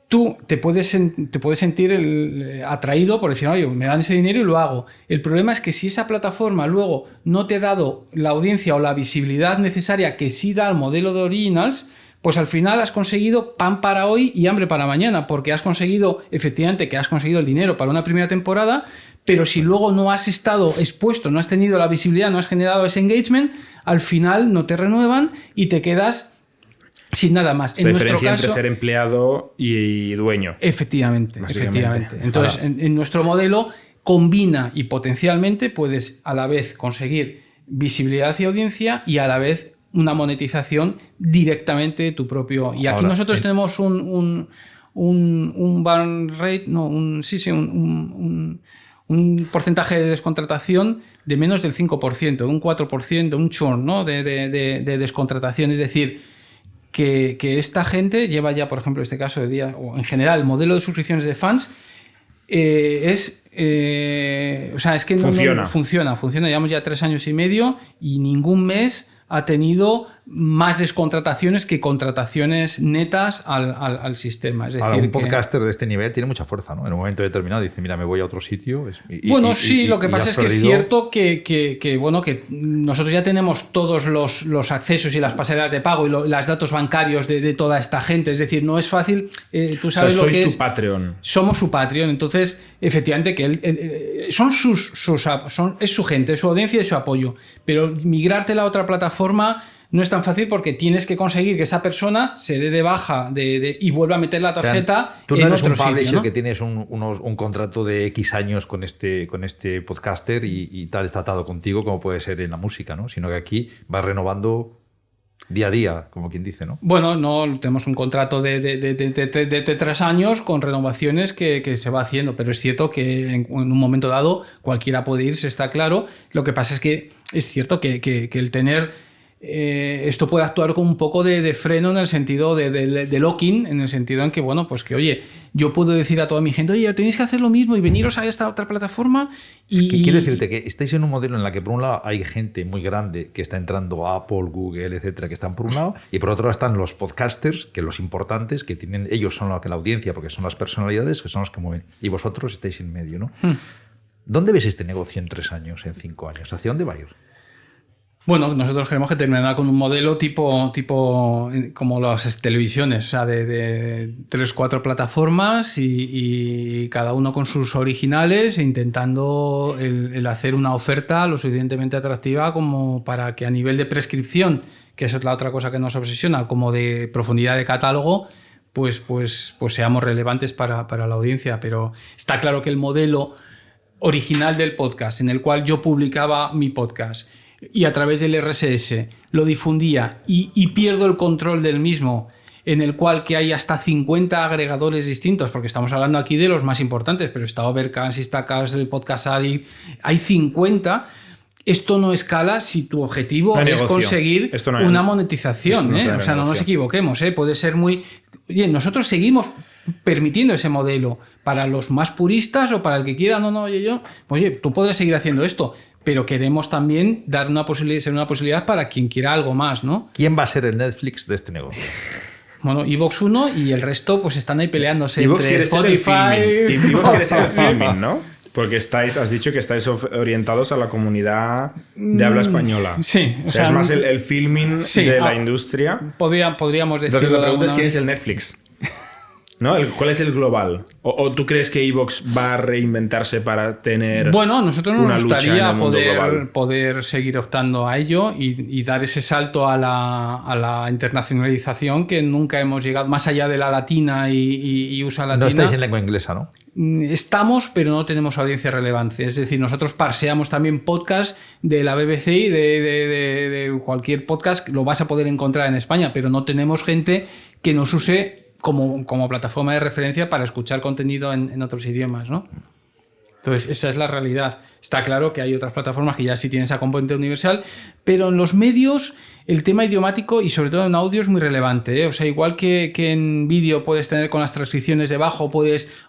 tú te puedes sentir atraído por decir, oye, me dan ese dinero y lo hago. El problema es que si esa plataforma luego no te ha dado la audiencia o la visibilidad necesaria que sí da el modelo de Originals, pues al final has conseguido pan para hoy y hambre para mañana, porque has conseguido, efectivamente, que has conseguido el dinero para una primera temporada, pero si luego no has estado expuesto, no has tenido la visibilidad, no has generado ese engagement, al final no te renuevan y te quedas sin nada más. La diferencia entre ser empleado y dueño. Efectivamente. Entonces, en nuestro modelo combina y potencialmente puedes a la vez conseguir visibilidad y audiencia y a la vez una monetización directamente de tu propio. Y aquí nosotros tenemos un burn rate, un porcentaje de descontratación de menos del 5%, un 4%, un churn, ¿no? de descontratación. Es decir, que esta gente lleva ya, por ejemplo, este caso de día, o en general, el modelo de suscripciones de fans es que funciona. Llevamos ya 3 años y medio y ningún mes ha tenido más descontrataciones que contrataciones netas al sistema. Es decir, un podcaster de este nivel tiene mucha fuerza, ¿no? En un momento determinado dice, mira, me voy a otro sitio. Lo que pasa es que es cierto que nosotros ya tenemos todos los accesos y las pasarelas de pago y los datos bancarios de toda esta gente. Es decir, no es fácil. Tú sabes lo que es. Su Patreon. Somos su Patreon. Entonces, efectivamente, que es su gente, su audiencia y su apoyo. Pero migrarte a la otra plataforma no es tan fácil porque tienes que conseguir que esa persona se dé de baja y vuelva a meter la tarjeta tú no en eres otro un publisher sitio, ¿no? que tienes un contrato de X años con este podcaster y tal, está atado contigo como puede ser en la música, ¿no? Sino que aquí vas renovando día a día, como quien dice, ¿no? Bueno, no, tenemos un contrato de 3 años con renovaciones que se va haciendo, pero es cierto que en un momento dado cualquiera puede irse, está claro. Lo que pasa es que es cierto que el tener esto puede actuar como un poco de freno en el sentido de locking, en el sentido en que, bueno, pues que, oye, yo puedo decir a toda mi gente, oye, tenéis que hacer lo mismo y veniros a esta otra plataforma y... Quiero decirte que estáis en un modelo en el que por un lado hay gente muy grande que está entrando a Apple, Google, etcétera, que están por un lado, y por otro lado están los podcasters, que los importantes, que tienen, ellos son la audiencia, porque son las personalidades, que son los que mueven, y vosotros estáis en medio, ¿no? ¿Dónde ves este negocio en 3 años, en 5 años? ¿Hacia dónde va a ir? Bueno, nosotros queremos que terminara con un modelo tipo como las televisiones, o sea, de 3-4 plataformas y cada uno con sus originales e intentando el hacer una oferta lo suficientemente atractiva como para que a nivel de prescripción, que eso es la otra cosa que nos obsesiona, como de profundidad de catálogo, pues seamos relevantes para la audiencia. Pero está claro que el modelo original del podcast, en el cual yo publicaba mi podcast y a través del RSS lo difundía y pierdo el control del mismo, en el cual que hay hasta 50 agregadores distintos, porque estamos hablando aquí de los más importantes, pero está Overcast, Instacast, el Podcast Addict, hay 50. Esto no escala si tu objetivo es conseguir una monetización, o sea, no nos equivoquemos, puede ser muy... Oye, nosotros seguimos permitiendo ese modelo para los más puristas o para el que quiera, oye, tú podrás seguir haciendo esto, pero queremos también dar ser una posibilidad para quien quiera algo más, ¿no? ¿Quién va a ser el Netflix de este negocio? Bueno, iVoox 1 y el resto pues están ahí peleándose entre Spotify... iVoox quiere ser el filming, ¿no? Porque has dicho que estáis orientados a la comunidad de habla española. Sí. O sea, es más el filming de la industria. Podríamos decirlo. Entonces la pregunta es ¿quién es el Netflix? ¿No? ¿Cuál es el global? ¿O tú crees que iVoox va a reinventarse para tener Bueno, a nosotros nos gustaría poder seguir optando a ello y dar ese salto a la internacionalización que nunca hemos llegado, más allá de la latina y USA latina. No estáis en lengua inglesa, ¿no? Estamos, pero no tenemos audiencia relevante. Es decir, nosotros parseamos también podcast de la BBC y de cualquier podcast, lo vas a poder encontrar en España, pero no tenemos gente que nos use como plataforma de referencia para escuchar contenido en otros idiomas, ¿no? Entonces, esa es la realidad. Está claro que hay otras plataformas que ya sí tienen esa componente universal, pero en los medios el tema idiomático y sobre todo en audio es muy relevante, ¿eh? O sea, igual que en vídeo puedes tener con las transcripciones debajo,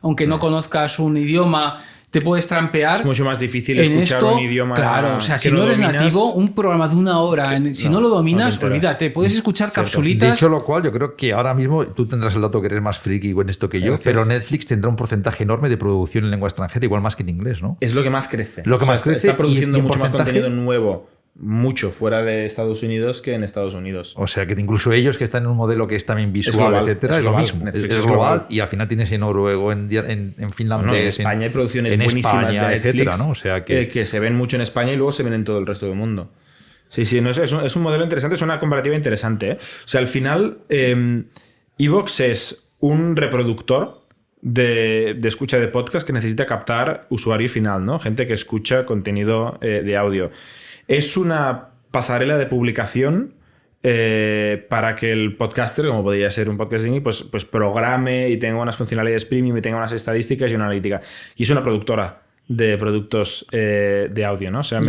aunque no conozcas un idioma, te puedes trampear. Es mucho más difícil escuchar un idioma. Claro, o sea, si no eres nativo, un programa de 1 hora, si no lo dominas, olvídate, puedes escuchar capsulitas. Dicho lo cual, yo creo que ahora mismo tú tendrás el dato que eres más friki en esto que yo, pero Netflix tendrá un porcentaje enorme de producción en lengua extranjera, igual más que en inglés, ¿no? Es lo que más crece. Lo que más crece. Está produciendo mucho más contenido nuevo mucho fuera de Estados Unidos que en Estados Unidos. O sea, que incluso ellos que están en un modelo que es también visual, global, etcétera, es lo global. mismo. Netflix Es global y al final tienes en noruego, en finlandés, En España hay producciones en buenísimas España, de Netflix, etcétera, ¿no? O sea que se ven mucho en España y luego se ven en todo el resto del mundo. Sí, no, es un modelo interesante, es una comparativa interesante, ¿eh? O sea, al final, iVoox es un reproductor de escucha de podcast que necesita captar usuario final, ¿no? Gente que escucha contenido de audio. Es una pasarela de publicación para que el podcaster, como podría ser un podcasting, pues programe y tenga unas funcionalidades premium y tenga unas estadísticas y una analítica. Y es una productora de productos de audio, ¿no? O sea,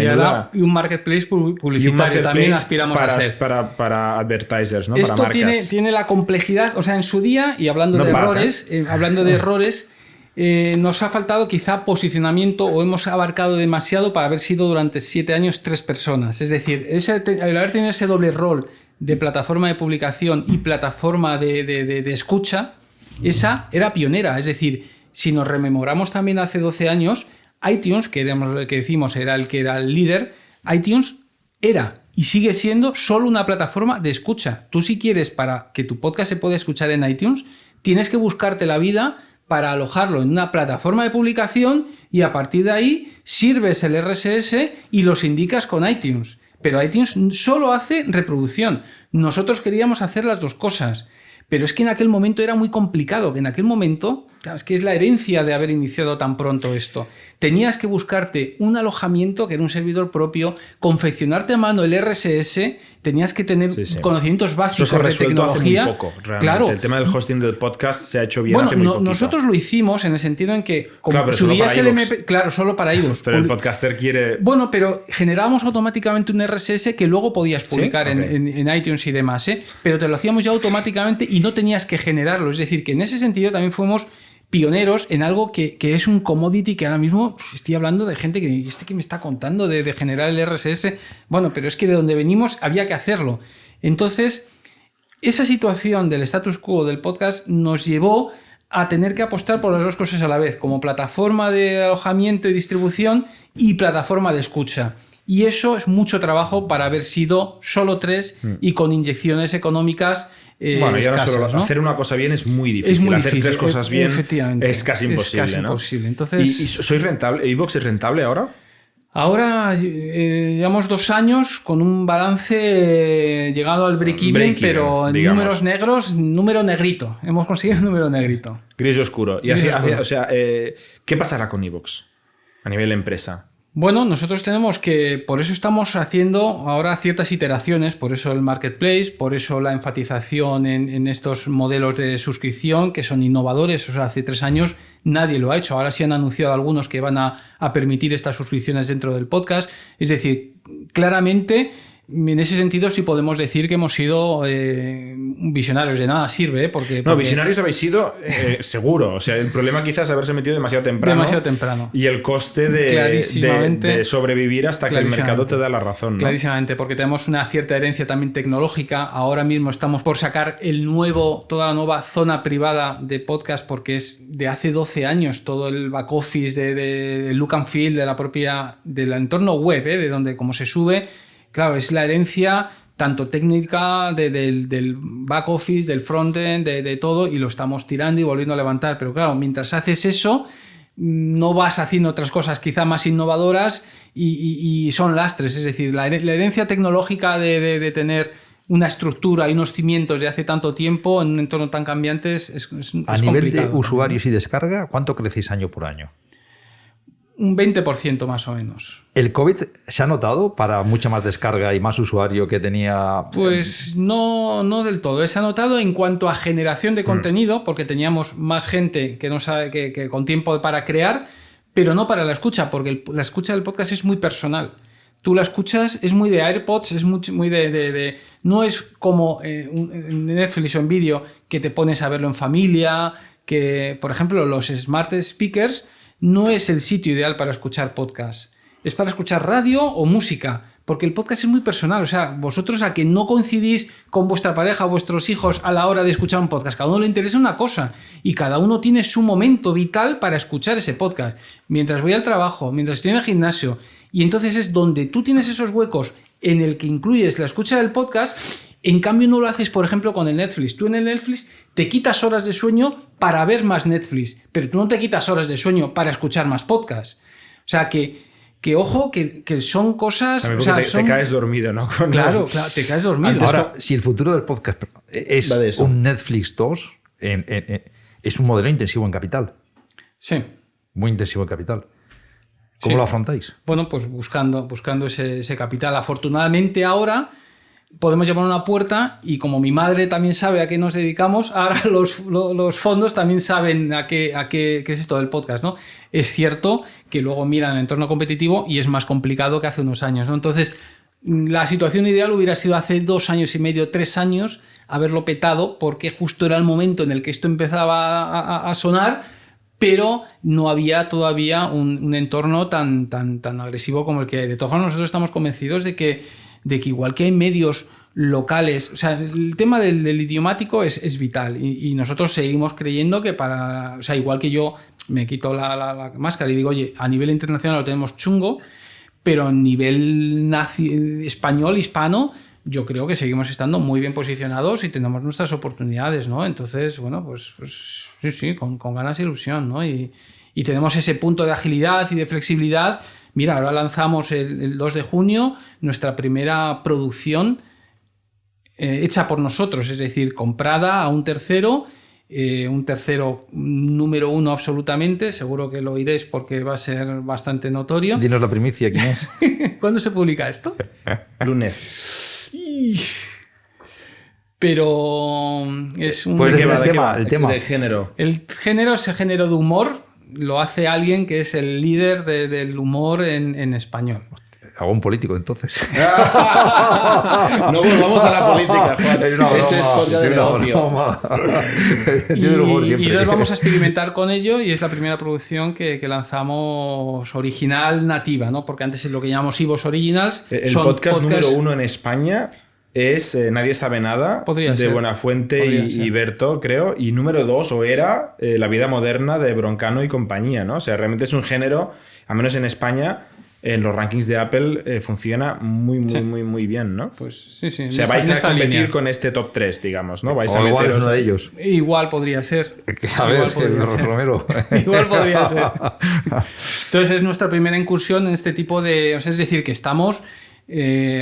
y un marketplace publicitario también aspiramos a ser. Para advertisers, ¿no? Esto para marcas. tiene la complejidad, o sea, en su día, y hablando de errores, nos ha faltado quizá posicionamiento o hemos abarcado demasiado para haber sido durante 7 años 3 personas. Es decir, el haber tenido ese doble rol de plataforma de publicación y plataforma de escucha, esa era pionera. Es decir, si nos rememoramos también hace 12 años, iTunes, que éramos el que decimos era el líder, iTunes era y sigue siendo solo una plataforma de escucha. Tú, si quieres para que tu podcast se pueda escuchar en iTunes, tienes que buscarte la vida para alojarlo en una plataforma de publicación y a partir de ahí sirves el RSS y los indicas con iTunes. Pero iTunes solo hace reproducción. Nosotros queríamos hacer las dos cosas. Pero es que en aquel momento era muy complicado, que en aquel momento, claro, es que es la herencia de haber iniciado tan pronto esto. Tenías que buscarte un alojamiento que era un servidor propio, confeccionarte a mano el RSS, tenías que tener conocimientos básicos de tecnología. Hace muy poco, realmente. Claro. El tema del hosting del podcast se ha hecho bien hace muy poquito. Nosotros lo hicimos en el sentido en que como subías el MP, claro, solo para iVoox. Pero el podcaster quiere... Bueno, pero generábamos automáticamente un RSS que luego podías publicar en iTunes y demás, ¿eh? Pero te lo hacíamos ya automáticamente y no tenías que generarlo. Es decir, que en ese sentido también fuimos pioneros en algo que es un commodity que ahora mismo estoy hablando de gente que me está contando de generar el RSS. Bueno, pero es que de donde venimos había que hacerlo. Entonces, esa situación del status quo del podcast nos llevó a tener que apostar por las dos cosas a la vez, como plataforma de alojamiento y distribución y plataforma de escucha. Y eso es mucho trabajo para haber sido solo 3 y con inyecciones económicas bueno, ya escasas, no solo, ¿no? hacer una cosa bien es muy difícil. Es muy hacer difícil. 3 cosas bien es casi imposible. Es casi ¿no? imposible. Entonces, ¿Y sois rentable? ¿iVoox es rentable ahora? Ahora llevamos 2 años con un balance llegado al break-even, pero en números negros, número negrito. Hemos conseguido un número negrito. Gris oscuro. Oscuro. O sea, ¿qué pasará con iVoox a nivel empresa? Bueno, nosotros tenemos que, por eso estamos haciendo ahora ciertas iteraciones, por eso el marketplace, por eso la enfatización en estos modelos de suscripción que son innovadores. O sea, hace 3 años nadie lo ha hecho. Ahora sí han anunciado algunos que van a permitir estas suscripciones dentro del podcast. Es decir, claramente, en ese sentido sí podemos decir que hemos sido visionarios. De nada sirve, porque visionarios habéis sido seguro. O sea, el problema quizás es haberse metido demasiado temprano. Y el coste de sobrevivir hasta que el mercado te da la razón, ¿no? Clarísimamente, porque tenemos una cierta herencia también tecnológica. Ahora mismo estamos por sacar toda la nueva zona privada de podcast, porque es de hace 12 años todo el back office de look and feel del entorno web, de donde como se sube. Claro, es la herencia tanto técnica del back office, del frontend, de todo, y lo estamos tirando y volviendo a levantar. Pero claro, mientras haces eso, no vas haciendo otras cosas quizá más innovadoras y son lastres. Es decir, la herencia tecnológica de tener una estructura y unos cimientos de hace tanto tiempo en un entorno tan cambiante es complicado. A nivel de usuarios y descarga, ¿cuánto crecéis año por año? Un 20% más o menos. ¿El COVID se ha notado para mucha más descarga y más usuario que tenía? Pues no del todo. Se ha notado en cuanto a generación de contenido, porque teníamos más gente que no sabe que con tiempo para crear, pero no para la escucha, porque la escucha del podcast es muy personal. Tú la escuchas, es muy de AirPods, es muy no es como en Netflix o en vídeo que te pones a verlo en familia, que, por ejemplo, los smart speakers no es el sitio ideal para escuchar podcast. Es para escuchar radio o música, porque el podcast es muy personal. O sea, vosotros a que no coincidís con vuestra pareja o vuestros hijos a la hora de escuchar un podcast. Cada uno le interesa una cosa y cada uno tiene su momento vital para escuchar ese podcast. Mientras voy al trabajo, mientras estoy en el gimnasio. Y entonces es donde tú tienes esos huecos en el que incluyes la escucha del podcast. En cambio, no lo haces, por ejemplo, con el Netflix. Tú en el Netflix te quitas horas de sueño para ver más Netflix, pero tú no te quitas horas de sueño para escuchar más podcasts. O sea, que ojo, que son cosas... O sea, te caes dormido, ¿no? Claro, te caes dormido. Ahora, si el futuro del podcast es un Netflix 2, es un modelo intensivo en capital. Sí. Muy intensivo en capital. ¿Cómo lo afrontáis? Bueno, pues buscando ese capital. Afortunadamente ahora podemos llamar a una puerta y como mi madre también sabe a qué nos dedicamos, ahora los fondos también saben a qué es esto del podcast, ¿no? Es cierto que luego miran el entorno competitivo y es más complicado que hace unos años, ¿no? Entonces, la situación ideal hubiera sido hace 2 años y medio, 3 años, haberlo petado, porque justo era el momento en el que esto empezaba a sonar, pero no había todavía un entorno tan agresivo como el que hay. De todas formas, nosotros estamos convencidos de que igual que hay medios locales, o sea, el tema del idiomático es vital y nosotros seguimos creyendo que o sea, igual que yo me quito la máscara y digo, oye, a nivel internacional lo tenemos chungo, pero a nivel español, hispano, yo creo que seguimos estando muy bien posicionados y tenemos nuestras oportunidades, ¿no? Entonces, bueno, pues sí, con ganas e ilusión, ¿no? Y tenemos ese punto de agilidad y de flexibilidad. Mira, ahora lanzamos el 2 de junio nuestra primera producción hecha por nosotros, es decir, comprada a un tercero número 1 absolutamente, seguro que lo oiréis porque va a ser bastante notorio. Dinos la primicia, ¿quién es? ¿Cuándo se publica esto? Lunes. Pero es un... Pues el tema. De género. El género es el género de humor. Lo hace alguien que es el líder del humor en español. Hago un político, entonces. No volvamos a la política, Juan. Es una broma. Este es podcast de negocio. Y entonces vamos a experimentar con ello y es la primera producción que lanzamos original nativa, ¿no? Porque antes es lo que llamamos iVoox Originals. El podcast número 1 en España es Nadie sabe nada, de Buenafuente y Berto, creo. Y número 2, o era La vida moderna, de Broncano y compañía, ¿no? O sea, realmente es un género, al menos en España, en los rankings de Apple funciona muy bien, ¿no? Pues sí. O sea, vais a competir con este top 3, digamos, ¿no? Vais a igual es uno de ellos. Igual podría ser. A ver, Romero. Igual podría ser. Entonces es nuestra primera incursión en este tipo de... O sea, es decir, que estamos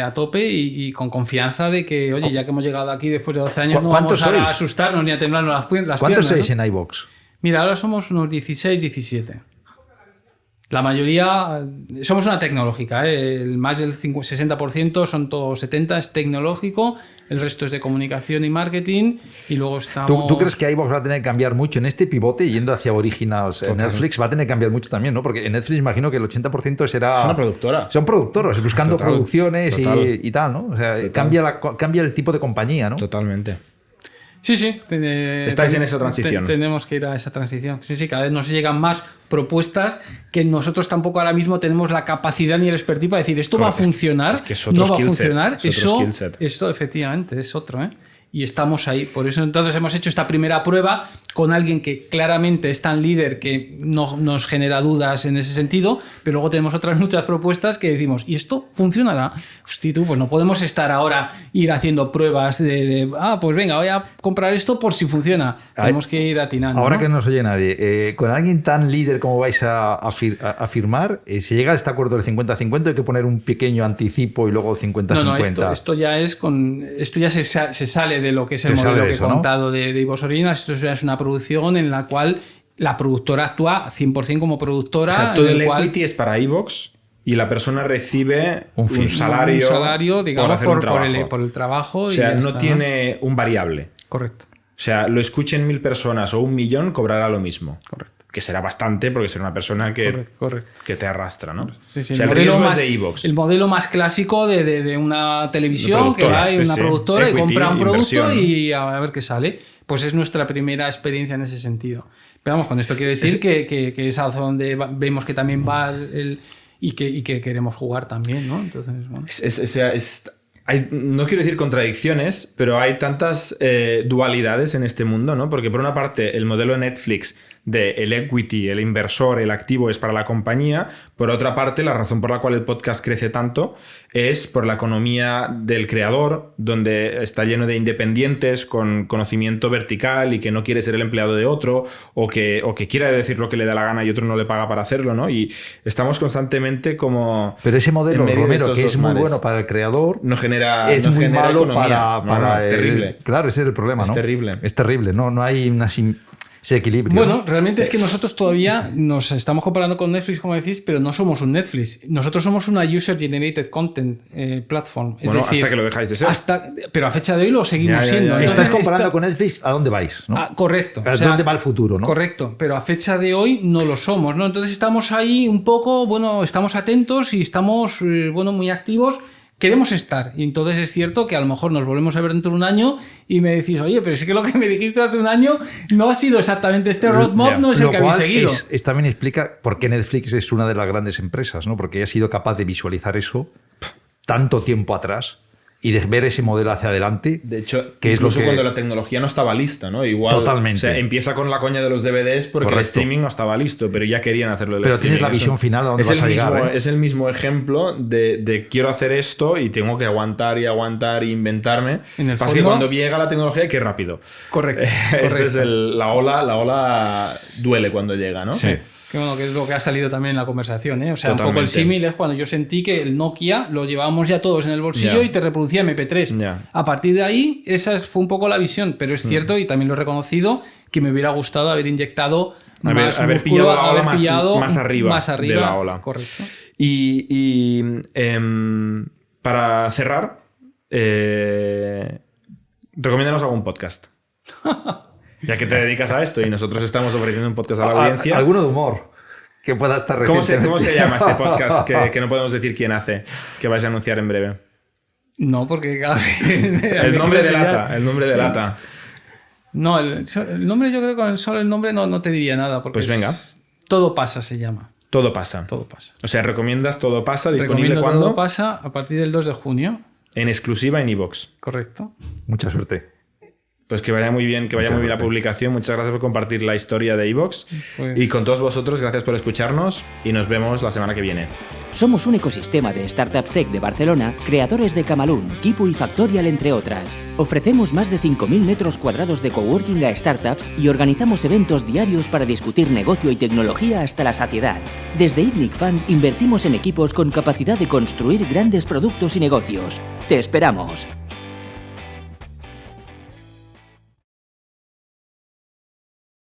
a tope y con confianza de que, oye, ya que hemos llegado aquí después de 12 años, no vamos a asustarnos ni a temblarnos las piernas. ¿Cuántos sois en iVoox? Mira, ahora somos unos 16, 17. La mayoría somos una tecnológica, más del 60% son todos 70% es tecnológico, el resto es de comunicación y marketing y luego estamos... ¿Tú crees que iVoox va a tener que cambiar mucho en este pivote yendo hacia Originals? Netflix va a tener que cambiar mucho también, ¿no? Porque en Netflix imagino que el 80% será... Es una productora. Son productoras, buscando producciones y tal, ¿no? O sea, cambia el tipo de compañía, ¿no? Totalmente. Sí. Estáis en esa transición. Tenemos que ir a esa transición. Sí, cada vez nos llegan más propuestas que nosotros tampoco ahora mismo tenemos la capacidad ni el expertise para decir esto va a funcionar, no va a funcionar. Eso efectivamente es otro, ¿eh? Y estamos ahí. Por eso entonces hemos hecho esta primera prueba con alguien que claramente es tan líder que no nos genera dudas en ese sentido, pero luego tenemos otras muchas propuestas que decimos, ¿y esto funcionará? Hostia, pues no podemos estar ahora ir haciendo pruebas pues venga, voy a comprar esto por si funciona. Tenemos que ir atinando. Ahora, ¿no? Que no nos oye nadie, con alguien tan líder como vais a firmar, si llega a este acuerdo del 50-50 hay que poner un pequeño anticipo y luego 50-50. No, esto ya es esto ya se sale de lo que es el modelo que he contado, ¿no? de iVoox Originals. Esto ya es una producción en la cual la productora actúa 100% como productora. O sea, todo el equity es para iVoox y la persona recibe un salario, digamos, por el trabajo. O sea, no tiene un variable. Correcto. O sea, lo escuchen 1000 personas o 1 millón, cobrará lo mismo. Correcto. Que será bastante porque será una persona que te arrastra, ¿no? Sí, o sea, el riesgo es de iVoox. El modelo más clásico de una televisión que va y una productora equity, y compra un producto y a ver qué sale. Pues es nuestra primera experiencia en ese sentido. Pero vamos, con esto quiere decir que es hacia donde vemos que también va y que queremos jugar también, ¿no? Entonces, bueno. no quiero decir contradicciones, pero hay tantas dualidades en este mundo, ¿no? Porque por una parte el modelo de Netflix de el equity, el inversor, el activo es para la compañía. Por otra parte, la razón por la cual el podcast crece tanto es por la economía del creador, donde está lleno de independientes con conocimiento vertical y que no quiere ser el empleado de otro o que quiere decir lo que le da la gana y otro no le paga para hacerlo, ¿no? Y estamos constantemente como... Pero ese modelo, Romero, que es muy bueno para el creador, no genera es no muy genera malo economía. para el... terrible. Claro, ese es el problema, Es ¿no? terrible. Es terrible. No hay ese equilibrio. Bueno, ¿no? realmente es que nosotros todavía nos estamos comparando con Netflix, como decís, pero no somos un Netflix. Nosotros somos una User-Generated Content Platform. Es Bueno, decir, hasta que lo dejáis de ser. Pero a fecha de hoy lo seguimos Ya. siendo. Entonces, Estás comparando con Netflix, ¿a dónde vais? ¿No? Correcto. ¿A dónde va el futuro? ¿no? Correcto, pero a fecha de hoy no lo somos, ¿no? Entonces estamos ahí un poco, bueno, estamos atentos y estamos, muy activos. Queremos estar. Y entonces es cierto que a lo mejor nos volvemos a ver dentro de un año y me decís, oye, pero es que lo que me dijiste hace un año no ha sido exactamente este roadmap, no es el que habéis seguido. También explica por qué Netflix es una de las grandes empresas, ¿no? Porque ha sido capaz de visualizar eso tanto tiempo atrás y de ver ese modelo hacia adelante. De hecho, que es lo incluso que... cuando la tecnología no estaba lista, ¿no? Igual, Totalmente. O sea, empieza con la coña de los DVDs porque Correcto. el streaming no estaba listo, pero ya querían hacerlo del Pero streaming. tienes la visión final a dónde es vas a mismo, llegar. Es el mismo ejemplo de quiero hacer esto y tengo que aguantar y inventarme. En el Pasa fondo... que cuando llega la tecnología, qué rápido. Correcto. Este es la ola duele cuando llega, ¿no? Sí. Que bueno, que es lo que ha salido también en la conversación, ¿eh? O sea, Totalmente. un poco el símil es cuando yo sentí que el Nokia lo llevábamos ya todos en el bolsillo Ya. y te reproducía MP3. Ya. A partir de ahí, esa fue un poco la visión, pero es cierto, y también lo he reconocido, que me hubiera gustado haber inyectado más haber músculo, pillado la ola haber pillado más arriba de la ola. Correcto. Y para cerrar, recomiéndanos algún podcast. Ya que te dedicas a esto y nosotros estamos ofreciendo un podcast a la audiencia. Alguno de humor que pueda estar ¿Cómo recientemente. se llama este podcast que no podemos decir quién hace, que vais a anunciar en breve? No, porque... El nombre delata. No, el nombre yo creo que con solo el nombre no te diría nada. Porque Pues venga. Todo pasa se llama. Todo pasa. Todo pasa. O sea, recomiendas Todo pasa, disponible Recomiendo ¿cuándo? Todo pasa a partir del 2 de junio. En exclusiva en iVoox. Correcto. Mucha suerte. Pues que vaya muy bien, la publicación. Muchas gracias por compartir la historia de iVoox. Pues- Y con todos vosotros, gracias por escucharnos y nos vemos la semana que viene. Somos un ecosistema de startups tech de Barcelona, creadores de Camalún, Kipu y Factorial, entre otras. Ofrecemos más de 5.000 metros cuadrados de coworking a startups y organizamos eventos diarios para discutir negocio y tecnología hasta la saciedad. Desde ITNIC Fund invertimos en equipos con capacidad de construir grandes productos y negocios. ¡Te esperamos!